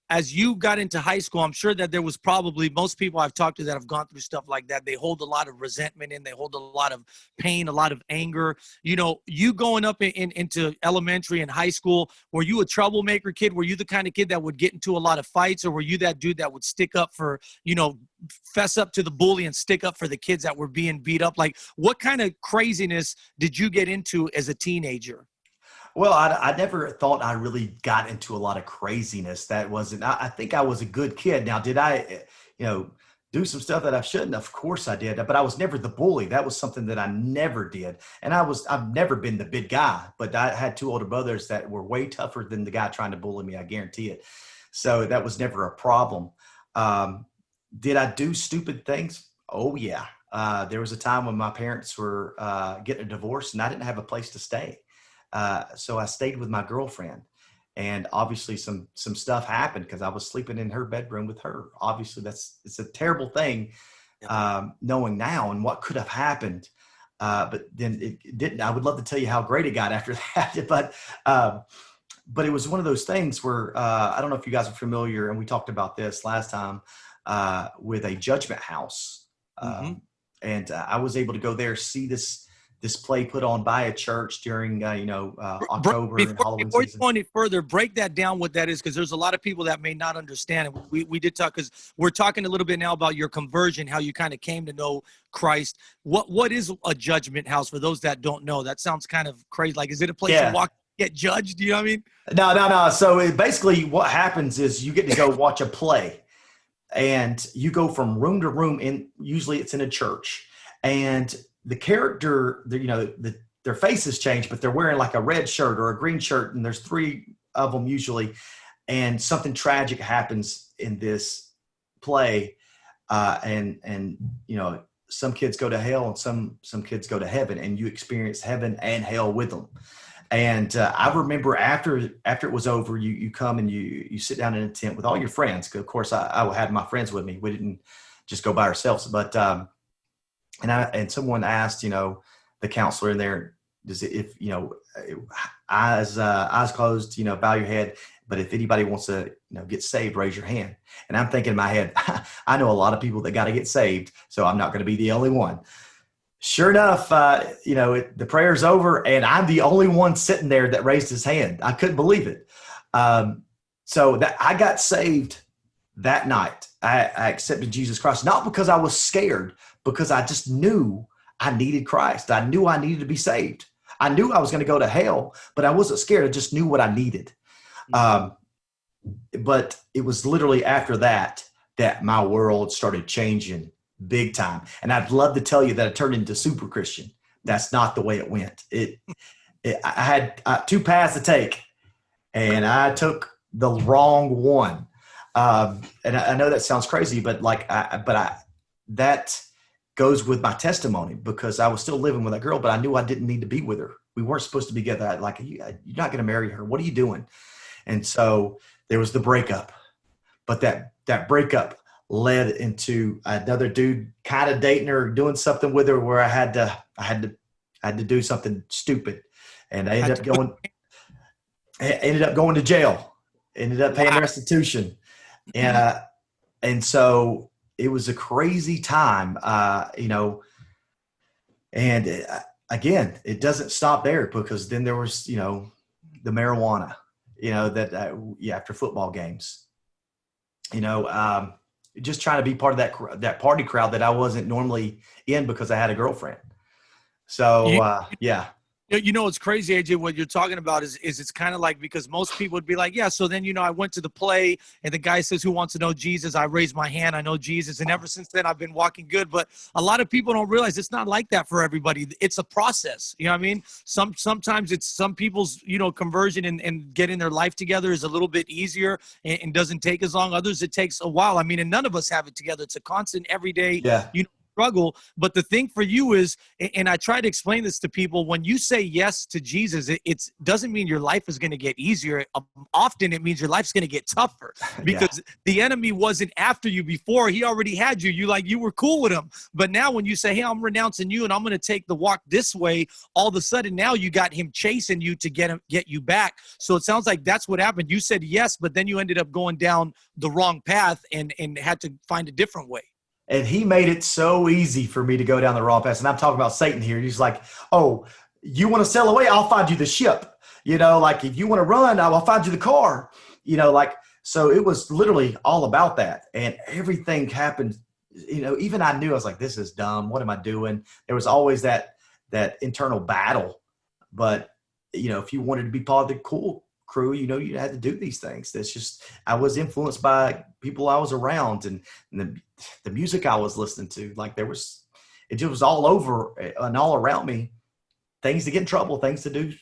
H: As you got into high school, I'm sure that there was probably, most people I've talked to that have gone through stuff like that, they hold a lot of resentment in, they hold a lot of pain, a lot of anger. You going up into elementary and high school, were you a troublemaker kid? Were you the kind of kid that would get into a lot of fights, or were you that dude that would stick up for, fess up to the bully and stick up for the kids that were being beat up? Like, what kind of craziness did you get into as a teenager?
I: Well, I never thought I really got into a lot of craziness. That wasn't, I think I was a good kid. Now, did I, do some stuff that I shouldn't? Of course I did, but I was never the bully. That was something that I never did. And I've never been the big guy, but I had two older brothers that were way tougher than the guy trying to bully me. I guarantee it. So that was never a problem. Did I do stupid things? Oh yeah. There was a time when my parents were getting a divorce and I didn't have a place to stay. So I stayed with my girlfriend, and obviously some stuff happened because I was sleeping in her bedroom with her. Obviously it's a terrible thing, knowing now and what could have happened. But then it didn't. I would love to tell you how great it got after that, but it was one of those things where, I don't know if you guys are familiar, and we talked about this last time, with a judgment house. And I was able to go there, see this play put on by a church during, October and Halloween
H: before
I: season.
H: you go any further, break that down what that is, because there's a lot of people that may not understand it. We did talk, because we're talking a little bit now about your conversion, how you kind of came to know Christ. What is a judgment house for those that don't know? That sounds kind of crazy. Like, is it a place to walk, get judged? You know what I mean?
I: No. So basically what happens is you get to go watch a play. and you go from room to room, and usually it's in a church, and the character, their faces change, but they're wearing like a red shirt or a green shirt, and there's 3 of them usually, and something tragic happens in this play, and some kids go to hell and some kids go to heaven, and you experience heaven and hell with them. And I remember after it was over, you come and you sit down in a tent with all your friends. Of course, I had my friends with me. We didn't just go by ourselves. But and someone asked, the counselor in there, eyes closed, bow your head. But if anybody wants to, get saved, raise your hand. And I'm thinking in my head, I know a lot of people that got to get saved, so I'm not going to be the only one. Sure enough, the prayer's over, and I'm the only one sitting there that raised his hand. I couldn't believe it. So that I got saved that night. I accepted Jesus Christ, not because I was scared, because I just knew I needed Christ. I knew I needed to be saved. I knew I was going to go to hell, but I wasn't scared. I just knew what I needed. But it was literally after that my world started changing big time. And I'd love to tell you that I turned into super Christian. That's not the way it went. I had 2 paths to take, and I took the wrong one. And I know that sounds crazy, but that goes with my testimony, because I was still living with that girl, but I knew I didn't need to be with her. We weren't supposed to be together. You're not going to marry her. What are you doing? And so there was the breakup, but that breakup led into another dude kind of dating her, doing something with her, where I had to do something stupid, and I ended up going to jail, ended up paying restitution, and so it was a crazy time, and again, it doesn't stop there, because then there was the marijuana, after football games, just trying to be part of that party crowd that I wasn't normally in because I had a girlfriend. So, yeah.
H: It's crazy, AJ, what you're talking about is it's kind of like, because most people would be like, yeah, so then, I went to the play and the guy says, who wants to know Jesus? I raised my hand. I know Jesus. And ever since then, I've been walking good. But a lot of people don't realize it's not like that for everybody. It's a process. You know what I mean? Sometimes it's some people's, conversion and getting their life together is a little bit easier and doesn't take as long. Others, it takes a while. I mean, and none of us have it together. It's a constant everyday, struggle. But the thing for you is, and I try to explain this to people, when you say yes to Jesus, it doesn't mean your life is going to get easier. Often it means your life's going to get tougher, because the enemy wasn't after you before. He already had you. You were cool with him. But now when you say, hey, I'm renouncing you and I'm going to take the walk this way, all of a sudden now you got him chasing you to get you back. So it sounds like that's what happened. You said yes, but then you ended up going down the wrong path and had to find a different way.
I: And he made it so easy for me to go down the wrong path. And I'm talking about Satan here. He's like, oh, you want to sail away? I'll find you the ship. If you want to run, I'll find you the car. So it was literally all about that. And everything happened. Even I knew, I was like, this is dumb. What am I doing? There was always that internal battle. But, if you wanted to be part of the cool crew, you had to do these things. That's just, I was influenced by people I was around and the music I was listening to. It just was all over and all around me. Things to get in trouble, things to do,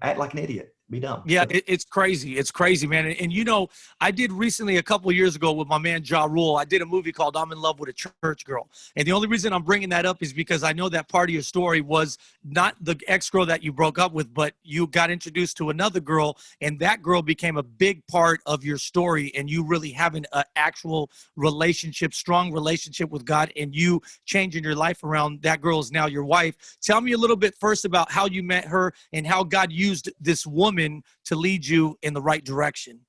I: act like an idiot, be dumb.
H: Yeah, it's crazy. It's crazy, man. And I did recently, a couple of years ago with my man Ja Rule, I did a movie called I'm in Love with a Church Girl. And the only reason I'm bringing that up is because I know that part of your story was not the ex-girl that you broke up with, but you got introduced to another girl, and that girl became a big part of your story, and you really having an actual relationship, strong relationship with God, and you changing your life around. That girl is now your wife. Tell me a little bit first about how you met her and how God used this woman to lead you in the right direction.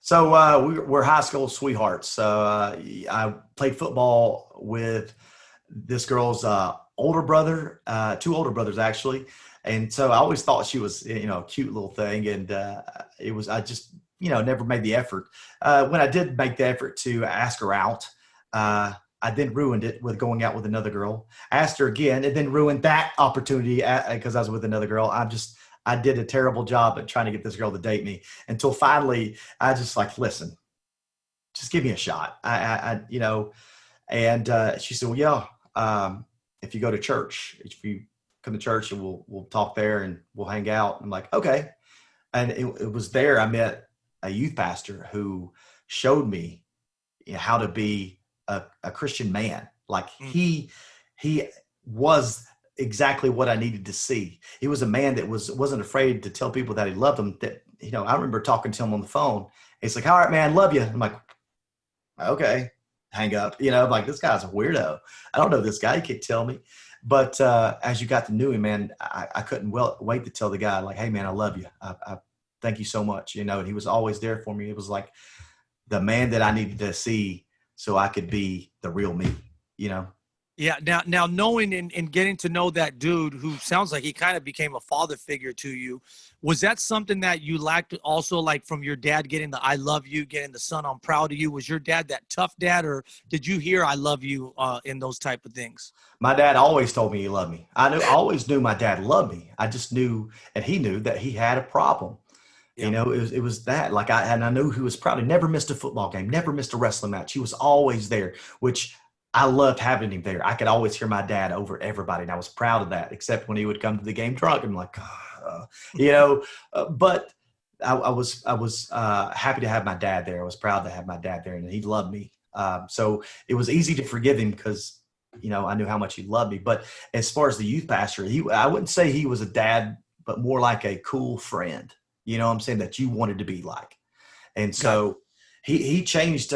I: So we're high school sweethearts. I played football with this girl's older brother, 2 older brothers actually. And so I always thought she was, a cute little thing. And I just, never made the effort. When I did make the effort to ask her out, I then ruined it with going out with another girl. Asked her again and then ruined that opportunity because I was with another girl. I did a terrible job at trying to get this girl to date me, until finally I just listen, just give me a shot. And she said, well, yeah, if you go to church, if you come to church and we'll talk there and we'll hang out. I'm like, okay. And it was there I met a youth pastor who showed me how to be a Christian man. Like he was exactly what I needed to see. He was a man that wasn't afraid to tell people that he loved them. That, I remember talking to him on the phone. He's like, all right, man, love you. I'm like, okay, hang up. I'm like, this guy's a weirdo. I don't know this guy. He can't tell me. But as you got to know him, man, I couldn't wait to tell the guy, like, hey, man, I love you. I thank you so much. And he was always there for me. It was like the man that I needed to see so I could be the real me,
H: Yeah. Now knowing and getting to know that dude who sounds like he kind of became a father figure to you, was that something that you lacked also, like from your dad, getting the I love you, getting the son I'm proud of you? Was your dad that tough dad, or did you hear I love you in those type of things?
I: My dad always told me he loved me. I always knew my dad loved me. I just knew, and he knew that he had a problem. Yeah. It was that, like, I knew he was proud. He never missed a football game, never missed a wrestling match. He was always there, which I loved having him there. I could always hear my dad over everybody, and I was proud of that, except when he would come to the game drunk. I'm like, but I was happy to have my dad there. I was proud to have my dad there, and he loved me. So it was easy to forgive him because, I knew how much he loved me. But as far as the youth pastor, I wouldn't say he was a dad, but more like a cool friend, what I'm saying, that you wanted to be like. And so he changed,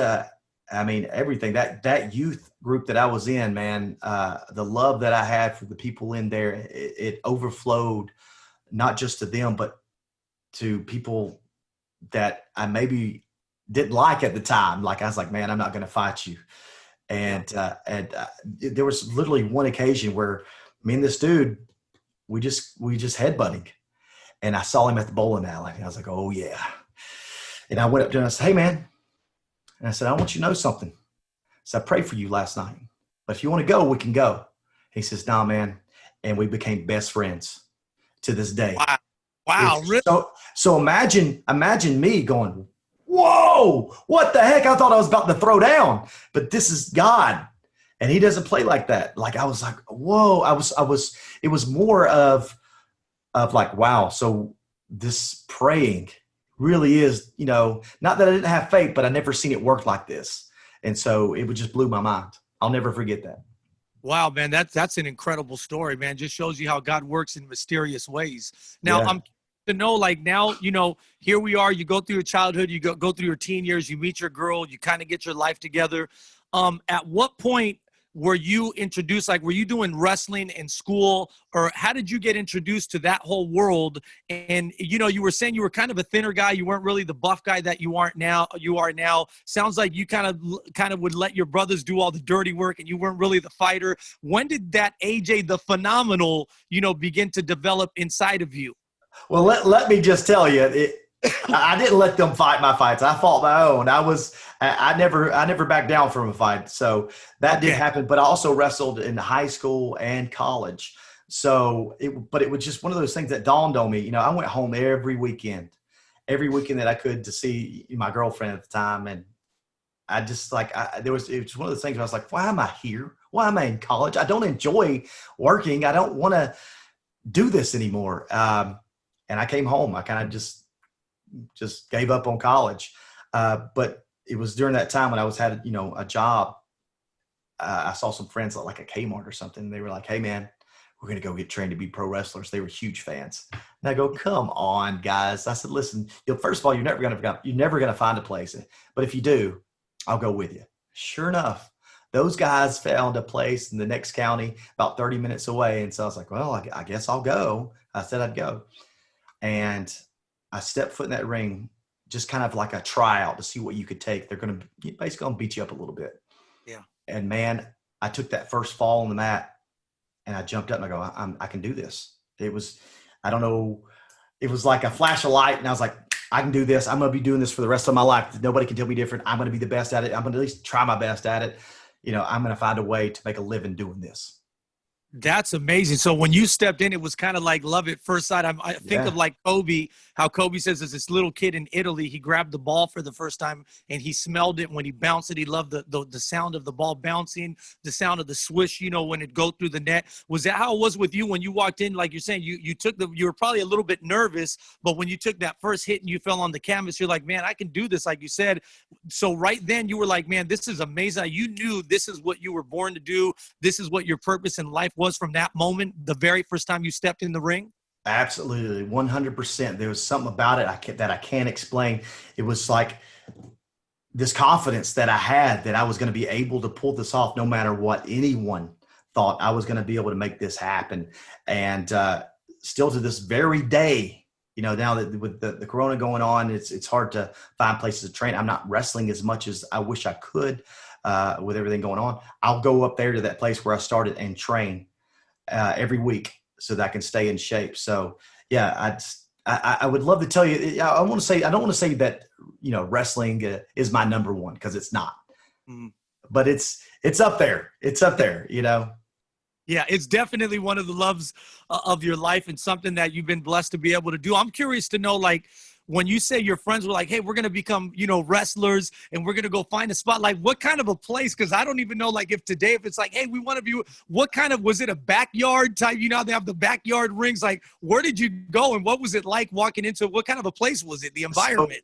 I: everything. That youth group that I was in, man, the love that I had for the people in there, it overflowed not just to them, but to people that I maybe didn't like at the time. Like, I was like, man, I'm not going to fight you. And there was literally one occasion where me and this dude, we just headbutting, and I saw him at the bowling alley, and I was like, oh yeah. And I went up to him and I said, hey man. And I said, I want you to know something. So I prayed for you last night, but if you want to go, we can go. He says, nah, man. And we became best friends to this day.
H: Wow. Really?
I: So imagine me going, whoa, what the heck? I thought I was about to throw down, but this is God. And he doesn't play like that. Like, I was like, whoa, it was more of like, wow. So this praying really is, not that I didn't have faith, but I never seen it work like this. And so it just blew my mind. I'll never forget that.
H: Wow, man, that's an incredible story, man. Just shows you how God works in mysterious ways. Now, I'm to know, like, now, here we are, you go through your childhood, you go through your teen years, you meet your girl, you kind of get your life together. At what point were you introduced? Like, were you doing wrestling in school, or how did you get introduced to that whole world? And, you were saying you were kind of a thinner guy. You weren't really the buff guy that you are now. Sounds like you kind of would let your brothers do all the dirty work, and you weren't really the fighter. When did that AJ the Phenomenal, begin to develop inside of you?
I: Well, let me just tell you, I didn't let them fight my fights. I fought my own. I never backed down from a fight. So that did happen. But I also wrestled in high school and college. So it was just one of those things that dawned on me. I went home every weekend that I could to see my girlfriend at the time. And I just it was one of those things where I was like, why am I here? Why am I in college? I don't enjoy working. I don't want to do this anymore. And I came home. I kind of just gave up on college. But it was during that time when I had a job. I saw some friends at like a Kmart or something. And they were like, hey man, we're going to go get trained to be pro wrestlers. They were huge fans. And I go, come on guys. I said, listen, first of all, you're never going to find a place, but if you do, I'll go with you. Sure enough, those guys found a place in the next county about 30 minutes away. And so I was like, well, I guess I'll go. I said I'd go. And I stepped foot in that ring, just kind of like a tryout to see what you could take. They're basically going to beat you up a little bit.
H: Yeah.
I: And man, I took that first fall on the mat and I jumped up and I go, I can do this. It was, I don't know. It was like a flash of light. And I was like, I can do this. I'm going to be doing this for the rest of my life. Nobody can tell me different. I'm going to be the best at it. I'm going to at least try my best at it. I'm going to find a way to make a living doing this.
H: That's amazing. So when you stepped in, it was kind of like love at first sight. I think of like Kobe, how Kobe says as this little kid in Italy, he grabbed the ball for the first time and he smelled it when he bounced it. He loved the sound of the ball bouncing, the sound of the swish, you know, when it go through the net. Was that how it was with you when you walked in? Like you're saying, you were probably a little bit nervous, but when you took that first hit and you fell on the canvas, you're like, man, I can do this, like you said. So right then you were like, man, this is amazing. You knew this is what you were born to do. This is what your purpose in life was from that moment, the very first time you stepped in the ring?
I: Absolutely, 100%. There was something about it that I can't explain. It was like this confidence that I had that I was going to be able to pull this off no matter what anyone thought. I was going to be able to make this happen. And still to this very day, you know, now that with the corona going on, it's hard to find places to train. I'm not wrestling as much as I wish I could with everything going on. I'll go up there to that place where I started and train every week so that I can stay in shape. So yeah, I would love to tell you, I don't want to say that, you know, wrestling is my number one, because it's not, but it's up there. It's up there, you know?
H: Yeah, it's definitely one of the loves of your life and something that you've been blessed to be able to do. I'm curious to know, like, when you say your friends were like, hey, we're going to become, you know, wrestlers and we're going to go find a spot, like what kind of a place? Because I don't even know, like if it's like, hey, we want to be, what kind of, was it a backyard type? You know, they have the backyard rings. Like, where did you go and what was it like walking into, what kind of a place was it, the environment?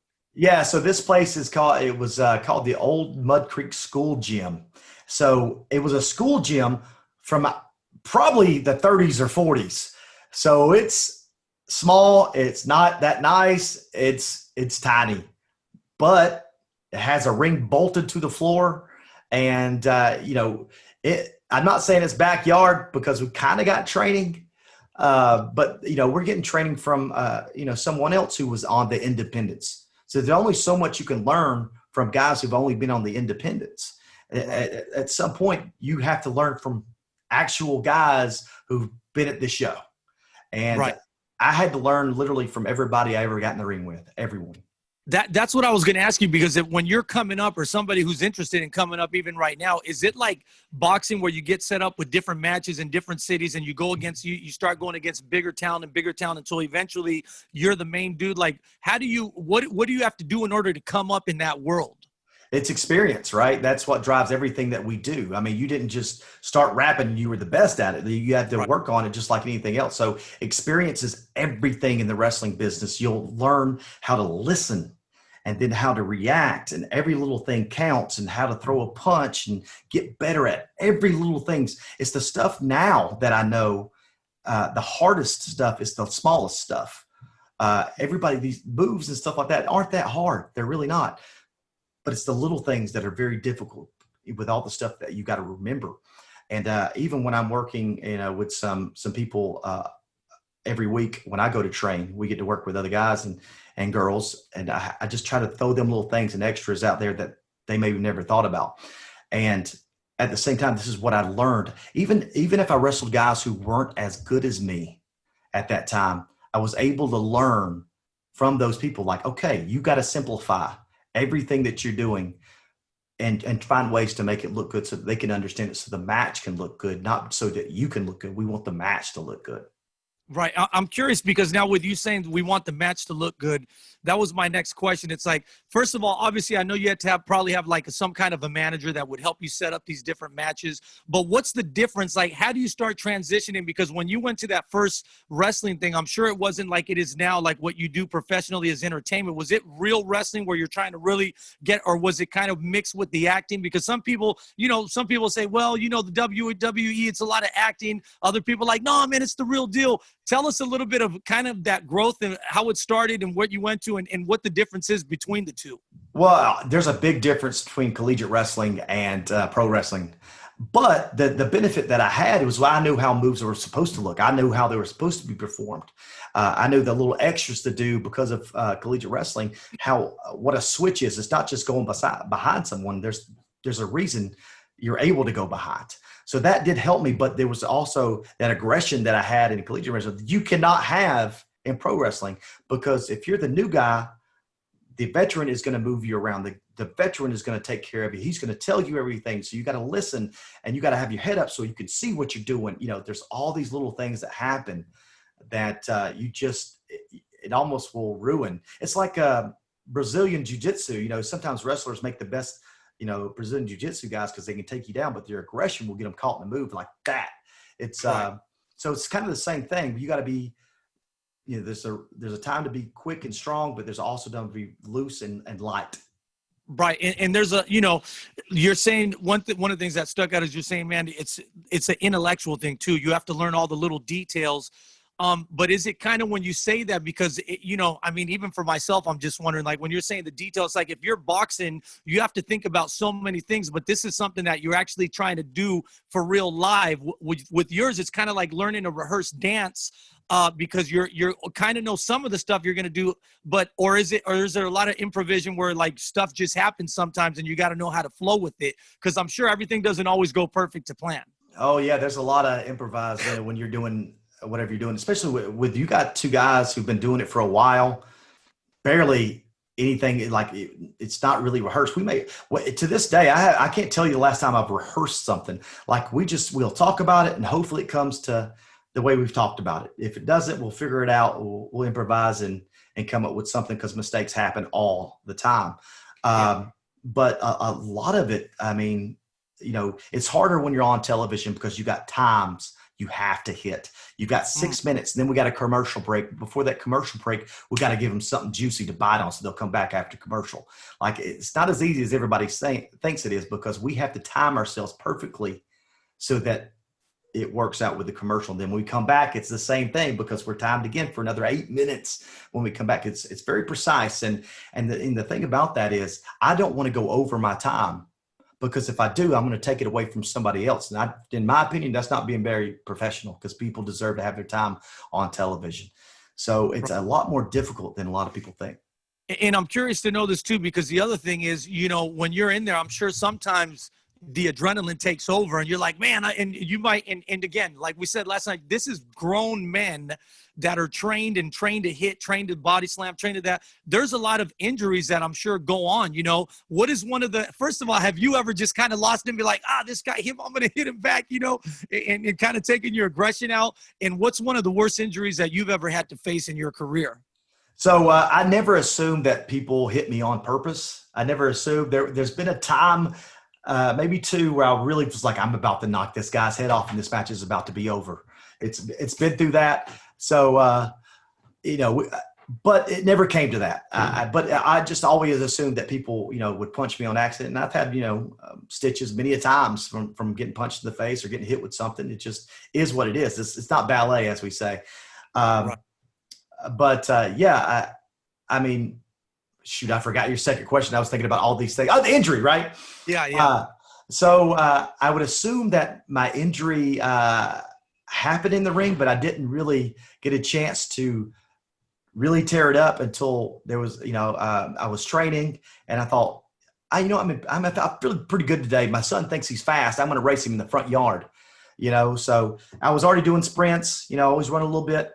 I: So this place is called the Old Mud Creek School Gym. So it was a school gym from probably the 30s or 40s. So it's small, it's not that nice, it's tiny, but it has a ring bolted to the floor. And you know, I'm not saying it's backyard because we kind of got training, but you know, we're getting training from you know, someone else who was on the independents. So there's only so much you can learn from guys who've only been on the independents. At some point you have to learn from actual guys who've been at the show. And
H: right.
I: I had to learn literally from everybody I ever got in the ring with, everyone.
H: That's what I was going to ask you, because when you're coming up, or somebody who's interested in coming up even right now, is it like boxing where you get set up with different matches in different cities and you go against, you start going against bigger town until eventually you're the main dude? Like, what do you have to do in order to come up in that world?
I: It's experience, right? That's what drives everything that we do. I mean, you didn't just start rapping and you were the best at it. You had to work on it just like anything else. So experience is everything in the wrestling business. You'll learn how to listen and then how to react, and every little thing counts, and how to throw a punch and get better at every little things. It's the stuff now that I know the hardest stuff is the smallest stuff. Everybody, these moves and stuff like that aren't that hard. They're really not. But it's the little things that are very difficult with all the stuff that you got to remember. And even when I'm working, you know, with some people every week when I go to train, we get to work with other guys and girls. And I just try to throw them little things and extras out there that they maybe never thought about. And at the same time, this is what I learned. Even if I wrestled guys who weren't as good as me at that time, I was able to learn from those people. Like, okay, you got to simplify everything that you're doing and find ways to make it look good so that they can understand it, so the match can look good, not so that you can look good. We want the match to look good.
H: Right. I'm curious, because now with you saying we want the match to look good, that was my next question. It's like, first of all, obviously I know you had to probably have like some kind of a manager that would help you set up these different matches, but what's the difference? Like, how do you start transitioning? Because when you went to that first wrestling thing, I'm sure it wasn't like it is now, like what you do professionally as entertainment. Was it real wrestling where you're trying to really get, or was it kind of mixed with the acting? Because some people say, well, you know, the WWE, it's a lot of acting. Other people are like, no, man, it's the real deal. Tell us a little bit of kind of that growth and how it started and what you went to and what the difference is between the two.
I: Well, there's a big difference between collegiate wrestling and pro wrestling. But the benefit that I had was I knew how moves were supposed to look. I knew how they were supposed to be performed. I knew the little extras to do because of collegiate wrestling, what a switch is. It's not just going behind someone. There's a reason you're able to go behind. So that did help me, but there was also that aggression that I had in collegiate wrestling you cannot have in pro wrestling, because if you're the new guy, the veteran is going to move you around. The veteran is going to take care of you. He's going to tell you everything. So you got to listen, and you got to have your head up so you can see what you're doing. You know, there's all these little things that happen that it almost will ruin. It's like Brazilian jiu-jitsu. You know, sometimes wrestlers make the best, you know, Brazilian jiu-jitsu guys because they can take you down, but their aggression will get them caught in the move like that. It's
A: Right.
I: so it's kind of the same thing. You got to be, you know, there's a time to be quick and strong, but there's also time to be loose and light.
H: Right. And there's a, you know, you're saying one of the things that stuck out is you're saying, man, it's an intellectual thing too. You have to learn all the little details. But is it kind of when you say that, because, you know, I mean, even for myself, I'm just wondering, like when you're saying the details, like if you're boxing, you have to think about so many things, but this is something that you're actually trying to do for real live. With yours, it's kind of like learning a rehearsed dance, because you're kind of know some of the stuff you're going to do, or is there a lot of improvisation where like stuff just happens sometimes and you got to know how to flow with it? Because I'm sure everything doesn't always go perfect to plan.
I: Oh yeah. There's a lot of improvise when you're doing whatever you're doing, especially with you got two guys who've been doing it for a while, barely anything, like it's not really rehearsed. To this day, I can't tell you the last time I've rehearsed something. Like we'll talk about it and hopefully it comes to the way we've talked about it. If it doesn't, we'll figure it out. We'll improvise and come up with something, because mistakes happen all the time. But a lot of it, I mean, you know, it's harder when you're on television because you got times you have to hit. You've got 6 minutes, and then we got a commercial break. Before that commercial break, we got to give them something juicy to bite on so they'll come back after commercial. Like, it's not as easy as everybody thinks it is, because we have to time ourselves perfectly so that it works out with the commercial. And then when we come back, it's the same thing, because we're timed again for another 8 minutes. When we come back, it's very precise. And the thing about that is I don't want to go over my time, because if I do, I'm going to take it away from somebody else. And in my opinion, that's not being very professional, because people deserve to have their time on television. So it's a lot more difficult than a lot of people think.
H: And I'm curious to know this too, because the other thing is, you know, when you're in there, I'm sure sometimes the adrenaline takes over and you're like, man, and again, like we said last night, this is grown men that are trained to hit, trained to body slam, trained to that. There's a lot of injuries that I'm sure go on. You know, what is first of all, have you ever just kind of lost and be like, this guy hit him, I'm going to hit him back, you know, and kind of taking your aggression out? And what's one of the worst injuries that you've ever had to face in your career?
I: So I never assumed that people hit me on purpose. I never assumed. There's been a time, maybe two, where I really was like, I'm about to knock this guy's head off and this match is about to be over. It's been through that. So, you know, but it never came to that. But I just always assumed that people, you know, would punch me on accident. And I've had, you know, stitches many a times from getting punched in the face or getting hit with something. It just is what it is. It's not ballet, as we say. Right. But I mean, shoot, I forgot your second question. I was thinking about all these things. Oh, the injury, right?
H: Yeah.
I: So I would assume that my injury happened in the ring, but I didn't really get a chance to really tear it up until there was, you know, I was training, and I thought, I'm feeling pretty good today. My son thinks he's fast. I'm going to race him in the front yard, you know. So I was already doing sprints, you know, always run a little bit.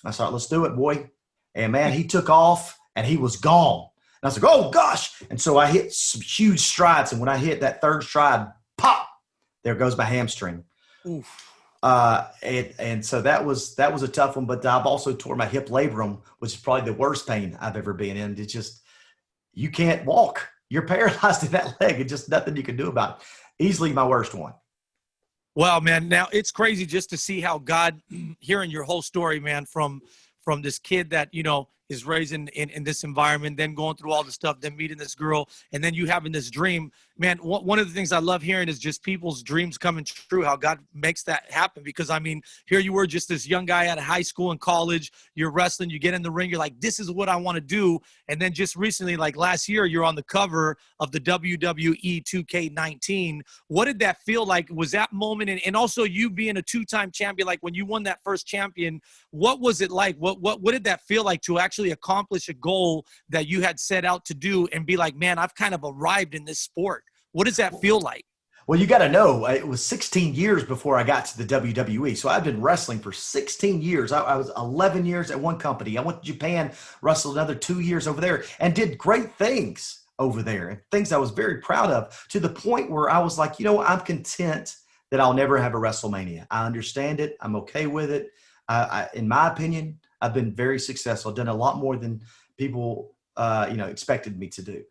I: I thought, let's do it, boy. And man, he took off and he was gone. And I was like, oh gosh. And so I hit some huge strides. And when I hit that third stride, pop, there goes my hamstring. Oof. And so that was a tough one, but I've also tore my hip labrum, which is probably the worst pain I've ever been in. It's just, you can't walk. You're paralyzed in that leg. It's just nothing you can do about it. Easily my worst one.
H: Well, man, now it's crazy just to see how God, hearing your whole story, man, from this kid that, you know, is raised in this environment, then going through all the stuff, then meeting this girl, and then you having this dream. Man, one of the things I love hearing is just people's dreams coming true, how God makes that happen. Because, I mean, here you were, just this young guy out of high school and college, you're wrestling, you get in the ring, you're like, this is what I want to do. And then just recently, like last year, you're on the cover of the WWE 2K19. What did that feel like? Was that moment, and also you being a two-time champion, like when you won that first champion, what was it like? What did that feel like to actually accomplish a goal that you had set out to do and be like, man, I've kind of arrived in this sport? What does that feel like?
I: Well, you got to know, it was 16 years before I got to the WWE. So I've been wrestling for 16 years. I was 11 years at one company. I went to Japan, wrestled another 2 years over there, and did great things over there, and things I was very proud of, to the point where I was like, I'm content that I'll never have a WrestleMania. I understand it. I'm okay with it. In my opinion, I've been very successful. I've done a lot more than people, expected me to do.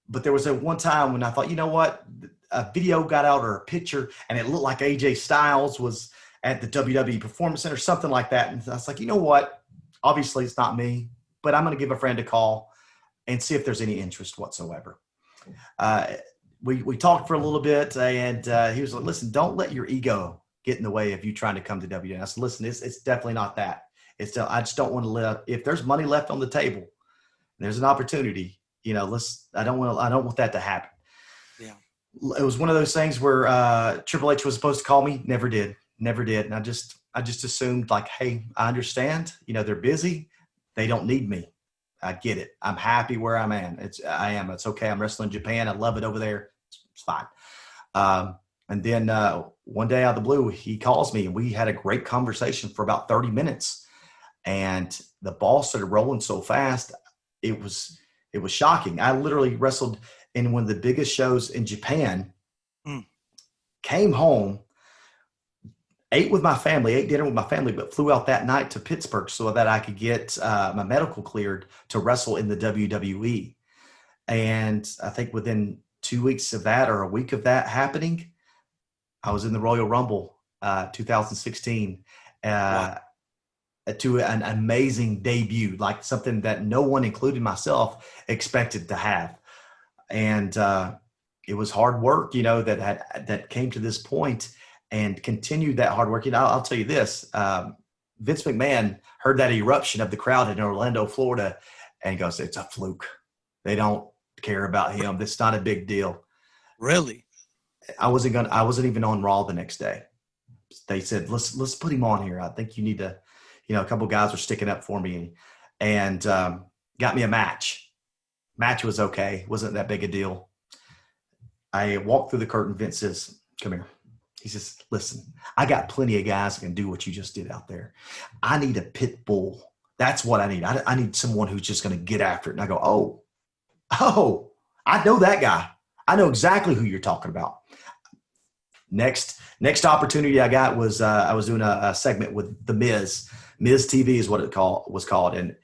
I: But there was one time when I thought, you know what, a video got out or a picture, and it looked like AJ Styles was at the WWE Performance Center, something like that. And I was like, you know what, obviously it's not me, but I'm going to give a friend a call and see if there's any interest whatsoever. We talked for a little bit, and he was like, listen, don't let your ego get in the way of you trying to come to WWE. And I said, listen, it's definitely not that. I just don't want to live. If there's money left on the table, there's an opportunity. I don't want that to happen. Yeah. It was one of those things where Triple H was supposed to call me, never did. And I just assumed, like, hey, I understand. They're busy. They don't need me. I get it. I'm happy where I'm at. It's okay. I'm wrestling in Japan. I love it over there. It's fine. And then one day out of the blue, he calls me, and we had a great conversation for about 30 minutes. And the ball started rolling so fast, it was shocking. I literally wrestled in one of the biggest shows in Japan, came home, ate dinner with my family, but flew out that night to Pittsburgh so that I could get my medical cleared to wrestle in the WWE. And I think within 2 weeks of that, or a week of that happening, I was in the Royal Rumble 2016 to an amazing debut, like something that no one, including myself, expected to have. And it was hard work, that came to this point and continued that hard work. I'll tell you this, Vince McMahon heard that eruption of the crowd in Orlando, Florida, and goes, it's a fluke. They don't care about him. It's not a big deal.
H: Really?
I: I wasn't even on Raw the next day. They said, let's put him on here. I think you need to, a couple guys were sticking up for me, and got me a match. Match was okay. Wasn't that big a deal. I walked through the curtain. Vince says, come here. He says, listen, I got plenty of guys that can do what you just did out there. I need a pit bull. That's what I need. I need someone who's just going to get after it. And I go, oh, I know that guy. I know exactly who you're talking about. Next opportunity I got was I was doing a segment with The Miz. Miz TV is what it was called. And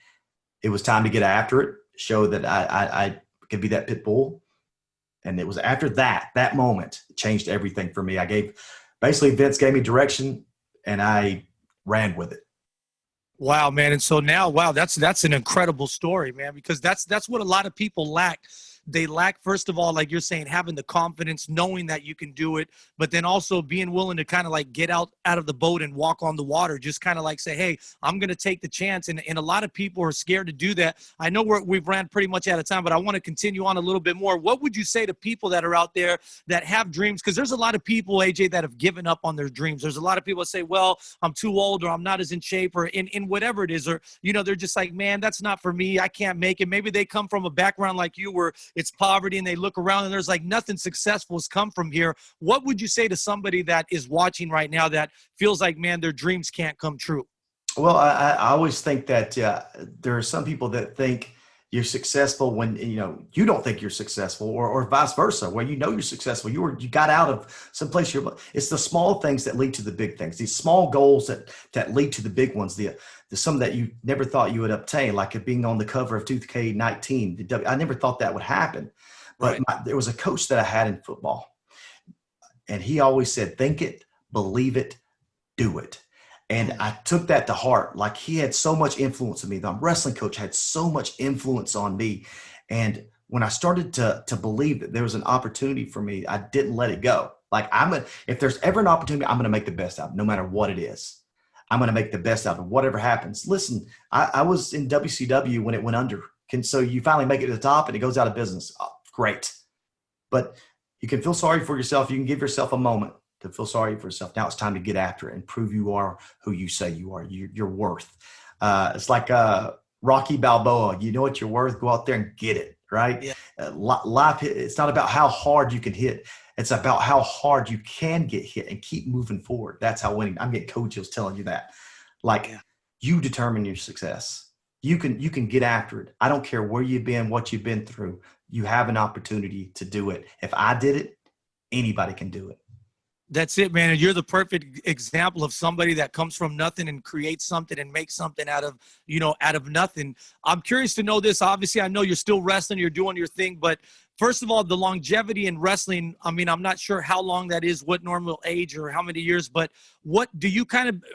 I: it was time to get after it, show that I could be that pit bull. And it was after that moment, it changed everything for me. Vince gave me direction, and I ran with it.
H: Wow, man. And so now, that's an incredible story, man, because that's what a lot of people lack. They lack, first of all, like you're saying, having the confidence, knowing that you can do it, but then also being willing to kind of like get out of the boat and walk on the water, just kind of like say, hey, I'm going to take the chance. And a lot of people are scared to do that. I know we've ran pretty much out of time, but I want to continue on a little bit more. What would you say to people that are out there that have dreams? Because there's a lot of people, AJ, that have given up on their dreams. There's a lot of people that say, well, I'm too old, or I'm not as in shape, or in whatever it is, or, they're just like, man, that's not for me. I can't make it. Maybe they come from a background like you where it's poverty, and they look around and there's like nothing successful has come from here. What would you say to somebody that is watching right now that feels like, man, their dreams can't come true?
I: Well, I always think that there are some people that think you're successful when you don't think you're successful, or vice versa, where you're successful. You got out of some place. It's the small things that lead to the big things. These small goals that lead to the big ones. The some that you never thought you would obtain, like it being on the cover of 2K19. I never thought that would happen. But there was a coach that I had in football, and he always said, "Think it, believe it, do it." And I took that to heart. Like, he had so much influence on me. The wrestling coach had so much influence on me. And when I started to believe that there was an opportunity for me, I didn't let it go. Like, if there's ever an opportunity, I'm going to make the best out of it, no matter what it is. I'm going to make the best out of it, whatever happens. Listen, I was in WCW when it went under. So you finally make it to the top and it goes out of business. Oh, great. But you can feel sorry for yourself. You can give yourself a moment to feel sorry for yourself. Now it's time to get after it and prove you are who you say you are. You're worth. It's like Rocky Balboa. You know what you're worth. Go out there and get it, right? Yeah. Life, it's not about how hard you can hit. It's about how hard you can get hit and keep moving forward. That's how winning. I'm getting coaches telling you that. Like, you determine your success. You can get after it. I don't care where you've been, what you've been through. You have an opportunity to do it. If I did it, anybody can do it.
H: That's it, man. And you're the perfect example of somebody that comes from nothing and creates something and makes something out of nothing. I'm curious to know this. Obviously, I know you're still wrestling, you're doing your thing, but first of all, the longevity in wrestling, I mean, I'm not sure how long that is, what normal age or how many years, but what do you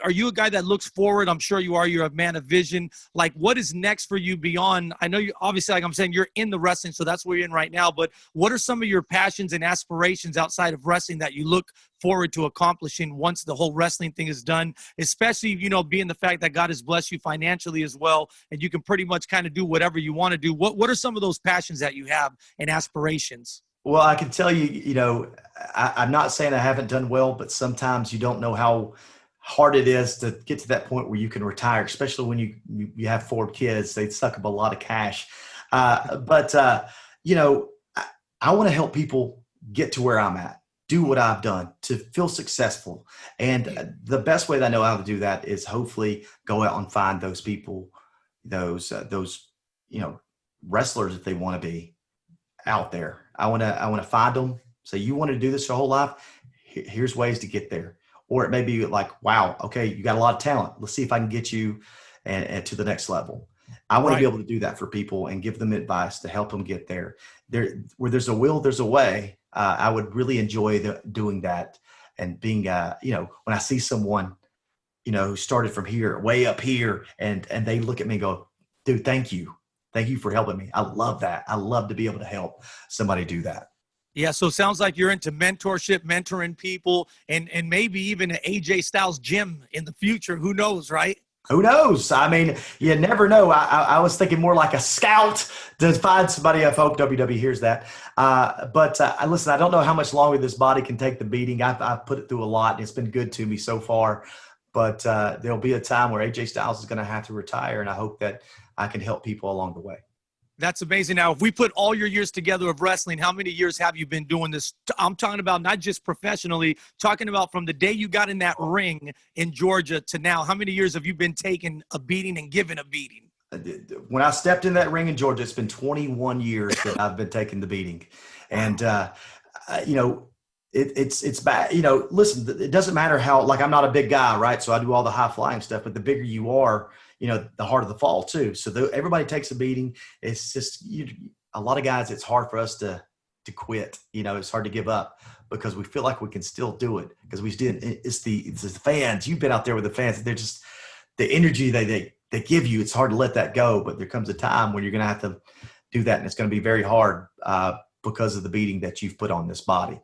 H: are you a guy that looks forward? I'm sure you are. You're a man of vision. Like, what is next for you beyond? I know you obviously, like I'm saying, you're in the wrestling, so that's where you're in right now, but what are some of your passions and aspirations outside of wrestling that you look forward to accomplishing once the whole wrestling thing is done, especially, being the fact that God has blessed you financially as well, and you can pretty much kind of do whatever you want to do. What are some of those passions that you have and aspirations?
I: Well, I can tell you, I'm not saying I haven't done well, but sometimes you don't know how hard it is to get to that point where you can retire, especially when you have 4 kids. They suck up a lot of cash. But I want to help people get to where I'm at, do what I've done to feel successful. And the best way that I know how to do that is hopefully go out and find those people, those wrestlers, if they want to be out there. I want to find them. Say, you want to do this your whole life? Here's ways to get there. Or it may be like, wow, okay, you got a lot of talent. Let's see if I can get you and to the next level. I want to be able to do that for people and give them advice to help them get there. Where there's a will, there's a way. I would really enjoy doing that and being, when I see someone, who started from here, way up here, and they look at me and go, dude, thank you. Thank you for helping me. I love that. I love to be able to help somebody do that.
H: Yeah, so it sounds like you're into mentorship, mentoring people, and maybe even an AJ Styles gym in the future. Who knows, right?
I: Who knows? I mean, you never know. I was thinking more like a scout to find somebody. I hope WWE hears that. But listen, I don't know how much longer this body can take the beating. I've put it through a lot, and it's been good to me so far. But there'll be a time where AJ Styles is going to have to retire, and I hope that I can help people along the way.
H: That's amazing. Now, if we put all your years together of wrestling, how many years have you been doing this? I'm talking about not just professionally, talking about from the day you got in that ring in Georgia to now. How many years have you been taking a beating and giving a beating?
I: When I stepped in that ring in Georgia, it's been 21 years that I've been taking the beating. And, it's bad. Listen, it doesn't matter how, like, I'm not a big guy, right? So I do all the high flying stuff, but the bigger you are, the harder the fall too. So everybody takes a beating. It's just a lot of guys. It's hard for us to quit. It's hard to give up because we feel like we can still do it because we didn't. It's the fans. You've been out there with the fans. They're just the energy they give you. It's hard to let that go. But there comes a time when you're going to have to do that, and it's going to be very hard because of the beating that you've put on this body.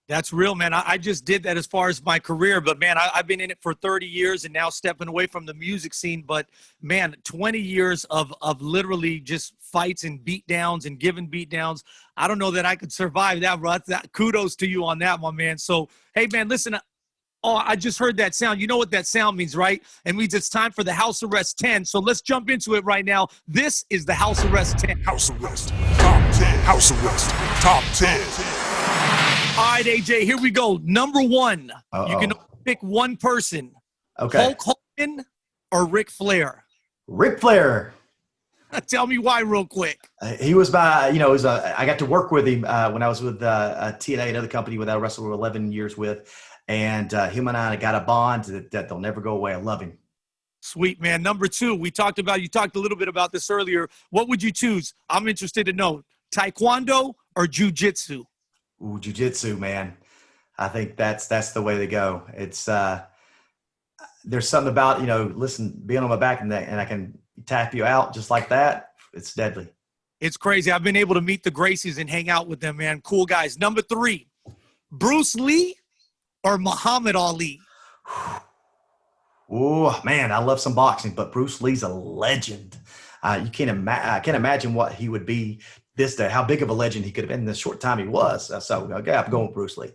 H: That's real, man. I just did that as far as my career, but man, I've been in it for 30 years and now stepping away from the music scene. But man, 20 years of literally just fights and beat downs and giving beat downs. I don't know that I could survive that, bro. Kudos to you on that, my man. So, hey, man, listen. Oh, I just heard that sound. You know what that sound means, right? It means it's time for the House Arrest 10. So let's jump into it right now. This is the House Arrest 10.
B: House Arrest Top 10. House Arrest Top 10.
H: All right, AJ, here we go. Number 1.
I: Uh-oh.
H: You can pick one person.
I: Okay.
H: Hulk Hogan or Ric Flair?
I: Ric Flair.
H: Tell me why real quick.
I: He was I got to work with him when I was with TNA, another company that I wrestled for 11 years with. And him and I got a bond that they'll never go away. I love him.
H: Sweet, man. Number 2, you talked a little bit about this earlier. What would you choose? I'm interested to know. Taekwondo or jiu-jitsu?
I: Ooh, jiu-jitsu, man. I think that's the way to go. It's there's something about, listen, being on my back and I can tap you out just like that. It's deadly.
H: It's crazy. I've been able to meet the Gracies and hang out with them, man. Cool guys. Number 3, Bruce Lee or Muhammad Ali?
I: Oh, man, I love some boxing, but Bruce Lee's a legend. I can't imagine what he would be this day, how big of a legend he could have been in the short time he was. So, okay, I'm going with Bruce Lee.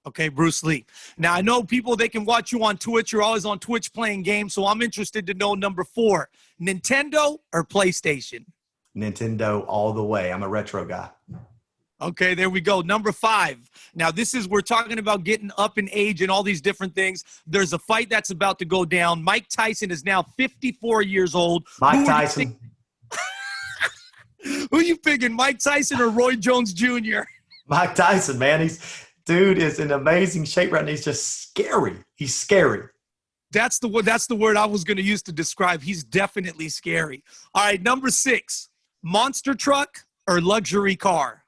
H: Okay, Bruce Lee. Now, I know people, they can watch you on Twitch. You're always on Twitch playing games, so I'm interested to know number 4, Nintendo or PlayStation?
I: Nintendo all the way. I'm a retro guy.
H: Okay, there we go. Number 5. Now, we're talking about getting up in age and all these different things. There's a fight that's about to go down. Mike Tyson is now 54 years old.
I: Mike Tyson.
H: Who you picking, Mike Tyson or Roy Jones Jr.?
I: Mike Tyson, man. Dude is in amazing shape right now. He's just scary. He's scary.
H: That's the word I was going to use to describe. He's definitely scary. All right, number 6. Monster truck or luxury car?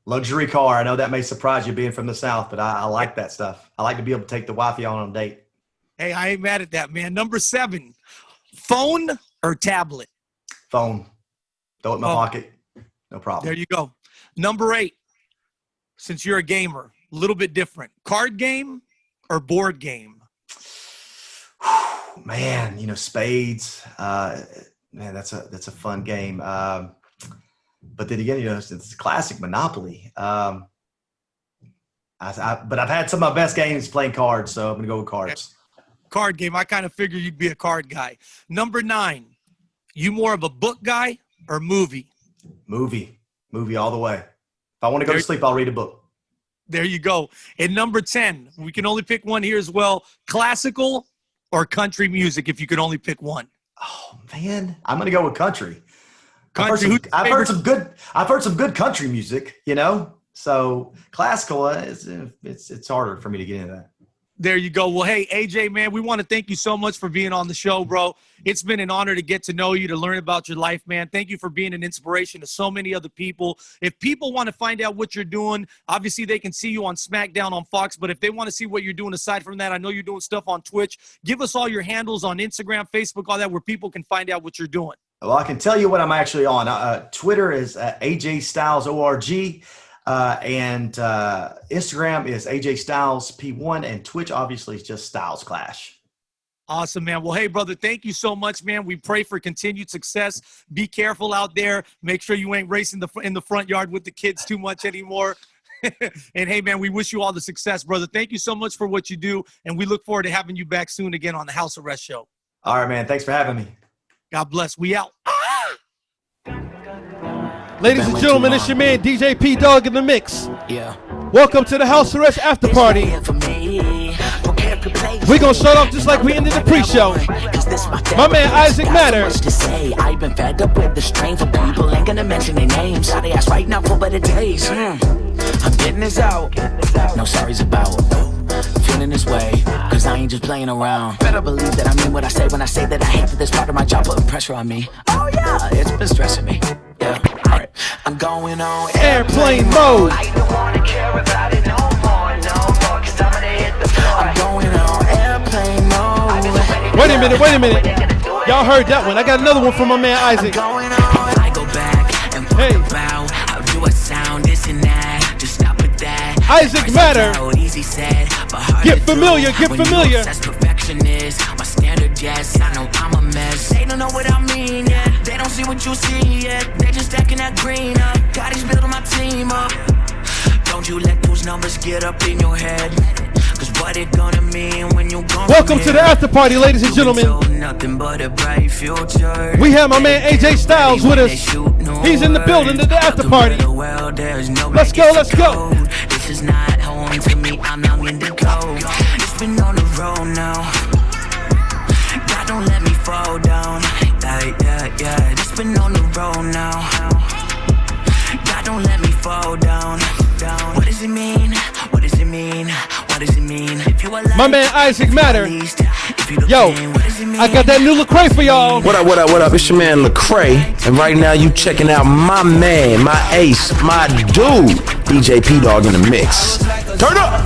I: Luxury car. I know that may surprise you being from the South, but I like that stuff. I like to be able to take the wifey on a date.
H: Hey, I ain't mad at that, man. Number 7, phone or tablet?
I: Phone. Throw it in my pocket. No problem.
H: There you go. Number 8, since you're a gamer, a little bit different. Card game or board game?
I: Man, spades. Man, that's a fun game. But then again, it's classic Monopoly. But I've had some of my best games playing cards, so I'm going to go with cards.
H: Card game. I kind of figured you'd be a card guy. Number 9, you more of a book guy or movie?
I: Movie all the way. If I want to go to sleep, I'll read a book.
H: There you go. And number 10, we can only pick one here as well. Classical or country music, if you could only pick one?
I: Oh man, I'm going to go with country.
H: Country.
I: I've heard some good country music, So classical, it's harder for me to get into that.
H: There you go. Well, hey, AJ, man, we want to thank you so much for being on the show, bro. It's been an honor to get to know you, to learn about your life, man. Thank you for being an inspiration to so many other people. If people want to find out what you're doing, obviously they can see you on SmackDown on Fox, but if they want to see what you're doing aside from that, I know you're doing stuff on Twitch. Give us all your handles on Instagram, Facebook, all that, where people can find out what you're doing.
I: Well, I can tell you what I'm actually on. Twitter is AJ Styles ORG. And Instagram is AJ Styles P1, and Twitch obviously is just Styles Clash.
H: Awesome, man. Well, hey, brother, thank you so much, man. We pray for continued success. Be careful out there. Make sure you ain't racing in the front yard with the kids too much anymore. And hey, man, we wish you all the success, brother. Thank you so much for what you do, and we look forward to having you back soon again on the House Arrest Show.
I: All right, man. Thanks for having me.
H: God bless. We out.
A: Ladies and gentlemen, it's your man DJ Pdogg in the mix.
G: Yeah.
A: Welcome to the House Arrest After Party. We're going to start off just like we ended the pre-show. My man Isaac Matter.
G: I've been fed up with the strain for people, ain't gonna mention their names. How they ask right now for better days. I'm getting this out. No sorries about. Feeling this way, cause I ain't just playing around. Better believe that I mean what I say when I say that I hate that this part of my job putting pressure on me. Oh yeah, it's been stressing me. Yeah, alright. I'm going on
A: airplane mode.
G: I don't wanna care about it no more, cause I'm gonna hit the floor. I'm going on airplane mode.
A: Wait a minute. Y'all heard that one. I got another one from my man Isaac.
G: I go back and
A: hey.
G: About how do I sound, this and that. Just stop with that.
A: Isaac Matter. Get familiar.
G: That's perfectionist. My standard, yes. I know I'm a mess. They don't know what I mean yet. They don't see what you see yet. They just stacking that green up. God is building my team up. Don't you let those numbers get up in your head. Cause what it gonna mean when you gonna
A: welcome to the after party, ladies and gentlemen.
G: Nothing but a bright future.
A: We have my man AJ Styles with us. He's in the building to the after party. Let's go.
G: This is not home to me. I'm young in the go. It's been on the road now. God don't let me fall down. Yeah. It's been on the road now. God don't let me fall down. What does it mean? What does it mean? What does it mean? If you alive,
A: my man Isaac Matter. Yo, I got that new Lecrae for y'all.
J: What up? It's your man Lecrae, and right now you checking out my man, my ace, my dude, DJ Pdogg in the mix. Turn up.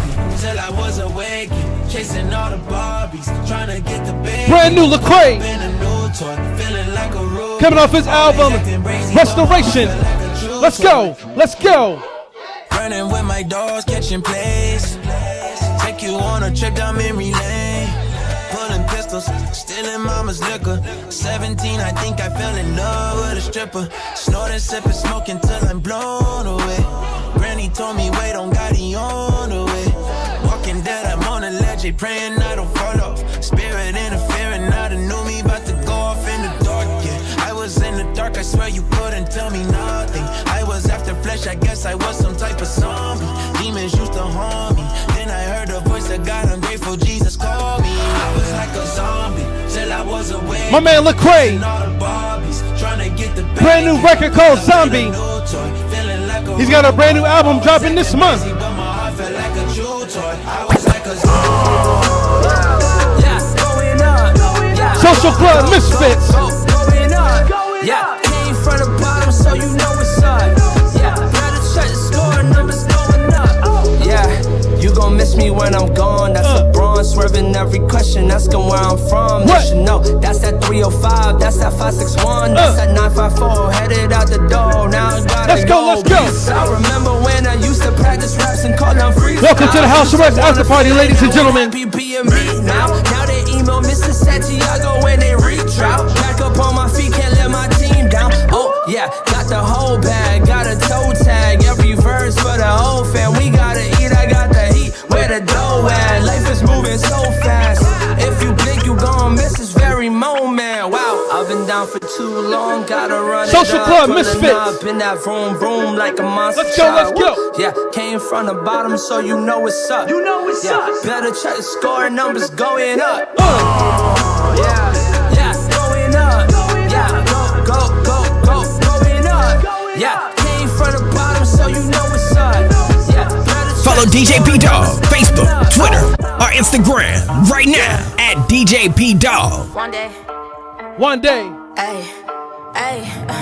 A: Brand new Lecrae, coming off his album Restoration. Let's go.
K: Running with my dogs, catching plays. Take you on a trip down memory lane. Pulling pistols, stealing mama's liquor. 17, I think I fell in love with a stripper. Snorting, sipping, smoking till I'm blown away. Granny told me, wait on God, he on the way. Walking dead, I'm on a ledge, praying I don't fall off. Spirit interfering, I done knew me about to go off in the dark, yeah. I was in the dark, I swear you could couldn't tell me nothing. I was after flesh, I guess I was some type of zombie. Demons used to haunt me. Then I heard a voice of God, I'm grateful Jesus called me. I was like a zombie till I was away.
A: My man Lecrae, brand new record called Zombie. He's got a brand new album dropping this month. Social Club Misfits.
K: Yeah, came from the bottom, so you know what's up. Yeah, better check the score, numbers going up. Yeah, you gon' miss me when I'm gone. That's a bronze, swerving every question, asking where I'm from. You should know, that's that 305, that's that 561, that's that 954, headed out the door. Now I gotta
A: let's go.
K: I remember when I used to practice raps and call them free.
A: Welcome to the House Arrest After Party, ladies and gentlemen.
K: Now they email Mr. Santiago when they reach out. Back up on my feet, can't let my team down. Oh yeah, got the whole bag, got a toe tag. Every verse for the whole fam. We gotta eat, I got the heat. Where the dough at? Life is moving so fast. If you blink, you gon' miss this very moment. Wow, I've been down for too long, gotta run
A: Social
K: it up.
A: Club Misfits.
K: Up in that vroom vroom like a monster.
A: Let's go, let's go.
K: Yeah, came from the bottom, so you know what's up. You know what's up. Better check the score, numbers going up. Yeah, going up. Yeah, going up. Yeah, came from the bottom, so you know what's up. Yeah,
L: follow DJ Pdogg, Facebook, Twitter, or Instagram right now at DJ Pdogg.
A: One day.
M: Ay.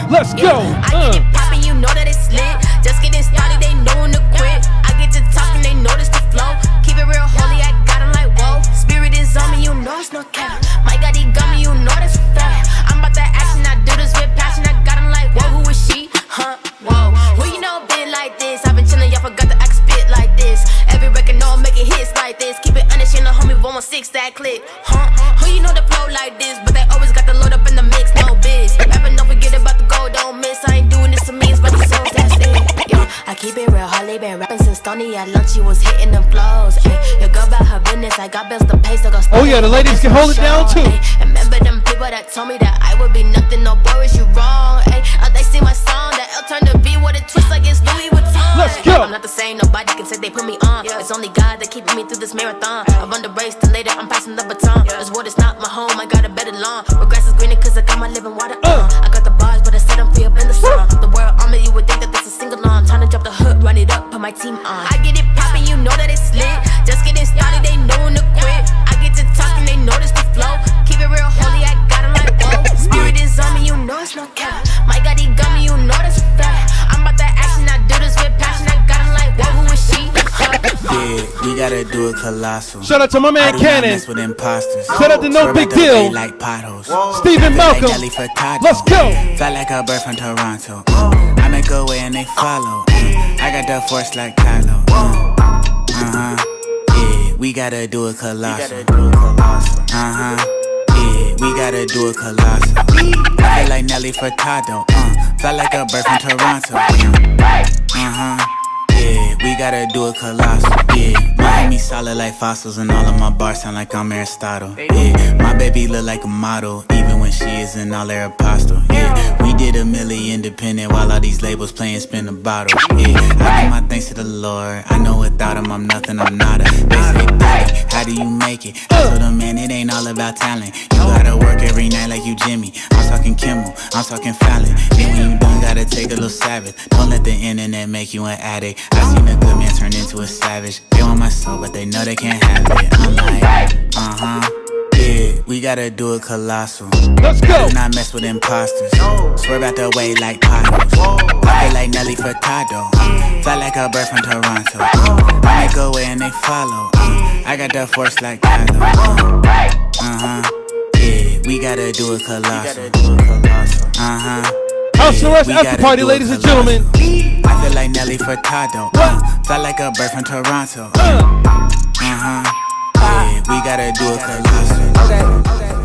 A: Let's go.
M: I get it poppin', you know that it's lit. Just getting started, they know when to quit. I get to talking, they notice the flow. Keep it real holy, I got 'em like whoa. Spirit is on me, you know it's no cap. My God, he got me, you know that's fact. I'm about that action, I do this with passion. I got 'em like whoa, who is she? Huh? Whoa. Who you know been like this? I've been chillin', y'all forgot that I can spit like this. Every record know I'm making hits like this. Keep it honest, you know homie 116 that click. Huh? Who you know the flow like this? But they always got the load up in the mix, no biz. Rapping, don't forget about the gold, don't miss. I ain't doing this to me, it's for the souls, that's it. Yo, I keep it real, Holly been rapping since Stony at lunch, she was hitting them flows. Ay, your girl about her business, I got bills to pay, so go.
A: Oh yeah, the ladies can hold it down too.
M: Ay, remember them people that told me that I would be nothing, no boy, is you wrong? Ay, they see my song, that L turn to B, what it twists like it's Louis Vuitton.
A: Let's go.
M: I'm not the same, nobody can say they put me on. It's only God that keeping me through this marathon. I run the race till later, I'm passing the baton. This world is not my home, I got a better lawn. Where grass is greener, cause I got my living water on. I got the bars, but I said I'm free up in the sun. The world on me, you would think that this is single on. Trying to drop the hood, run it up, put my team on. I get it poppin', you know that it's lit. Just getting started, they know when to quit. I get to talking, they notice the flow. Keep it real holy, I got 'em like whoa. Spirit is on me, you know it's no cap. My God, he got me, you know that's fact. I'm about that action, I do this with passion. I got 'em like whoa, who is she?
K: Yeah, we gotta do it colossal.
A: Shout out to my man Cannon.
K: With imposters.
A: Shout out to No Big Deal.
K: Like potholes.
A: Stephen Malcolm. Let's go.
K: Fly like a bird from Toronto. I make a way and they follow. I got the force like Kylo. Yeah, we gotta do it colossal. Yeah, we gotta do it colossal. I feel like Nelly Furtado. Fly like a bird from Toronto. Yeah, we gotta do it colossal. Yeah, Miami solid like fossils, and all of my bars sound like I'm Aristotle. Yeah, my baby look like a model, even when she isn't all their apostle. Yeah, we did $1 million independent while all these labels playing spin the bottle. Yeah, I give my thanks to the Lord. I know without him I'm nothing, I'm nada. They say, Billy, how do you make it? I told them, man, it ain't all about talent. You gotta work every night like you Jimmy. I'm talking Kimmel, I'm talking Fallon. Then when you done, gotta take a little Sabbath. Don't let the internet make you an addict. I seen a good man turn into a savage. They want my soul, but they know they can't have it. I'm like, yeah, we gotta do it colossal.
A: Let's go.
K: Do not mess with imposters. Swerve out the way like potholes. I feel like Nelly Furtado. Fly like a bird from Toronto. I make a way and they follow. I got the force like Kylo. Yeah, we gotta do it colossal.
A: House Arrest After Party, ladies and gentlemen.
K: I feel like Nelly Furtado. Fly like a bird from Toronto. Yeah, we gotta do it colossal.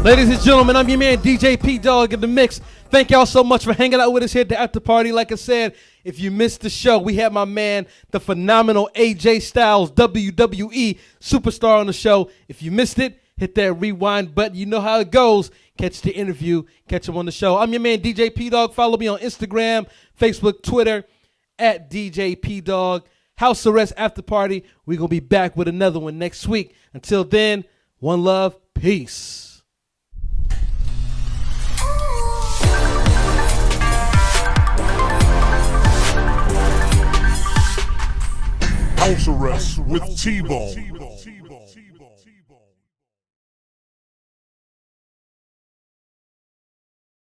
A: Ladies and gentlemen, I'm your man DJ Pdogg in the mix. Thank y'all so much for hanging out with us here at the After Party. Like I said, if you missed the show, we had my man, the phenomenal AJ Styles, WWE Superstar on the show. If you missed it, hit that rewind button. You know how it goes. catch the interview, catch him on the show. I'm your man, DJ Pdogg. Follow me on Instagram, Facebook, Twitter, at DJ Pdogg. House Arrest After Party. We're going to be back with another one next week. Until then, one love, peace.
B: House Arrest with T-Bone.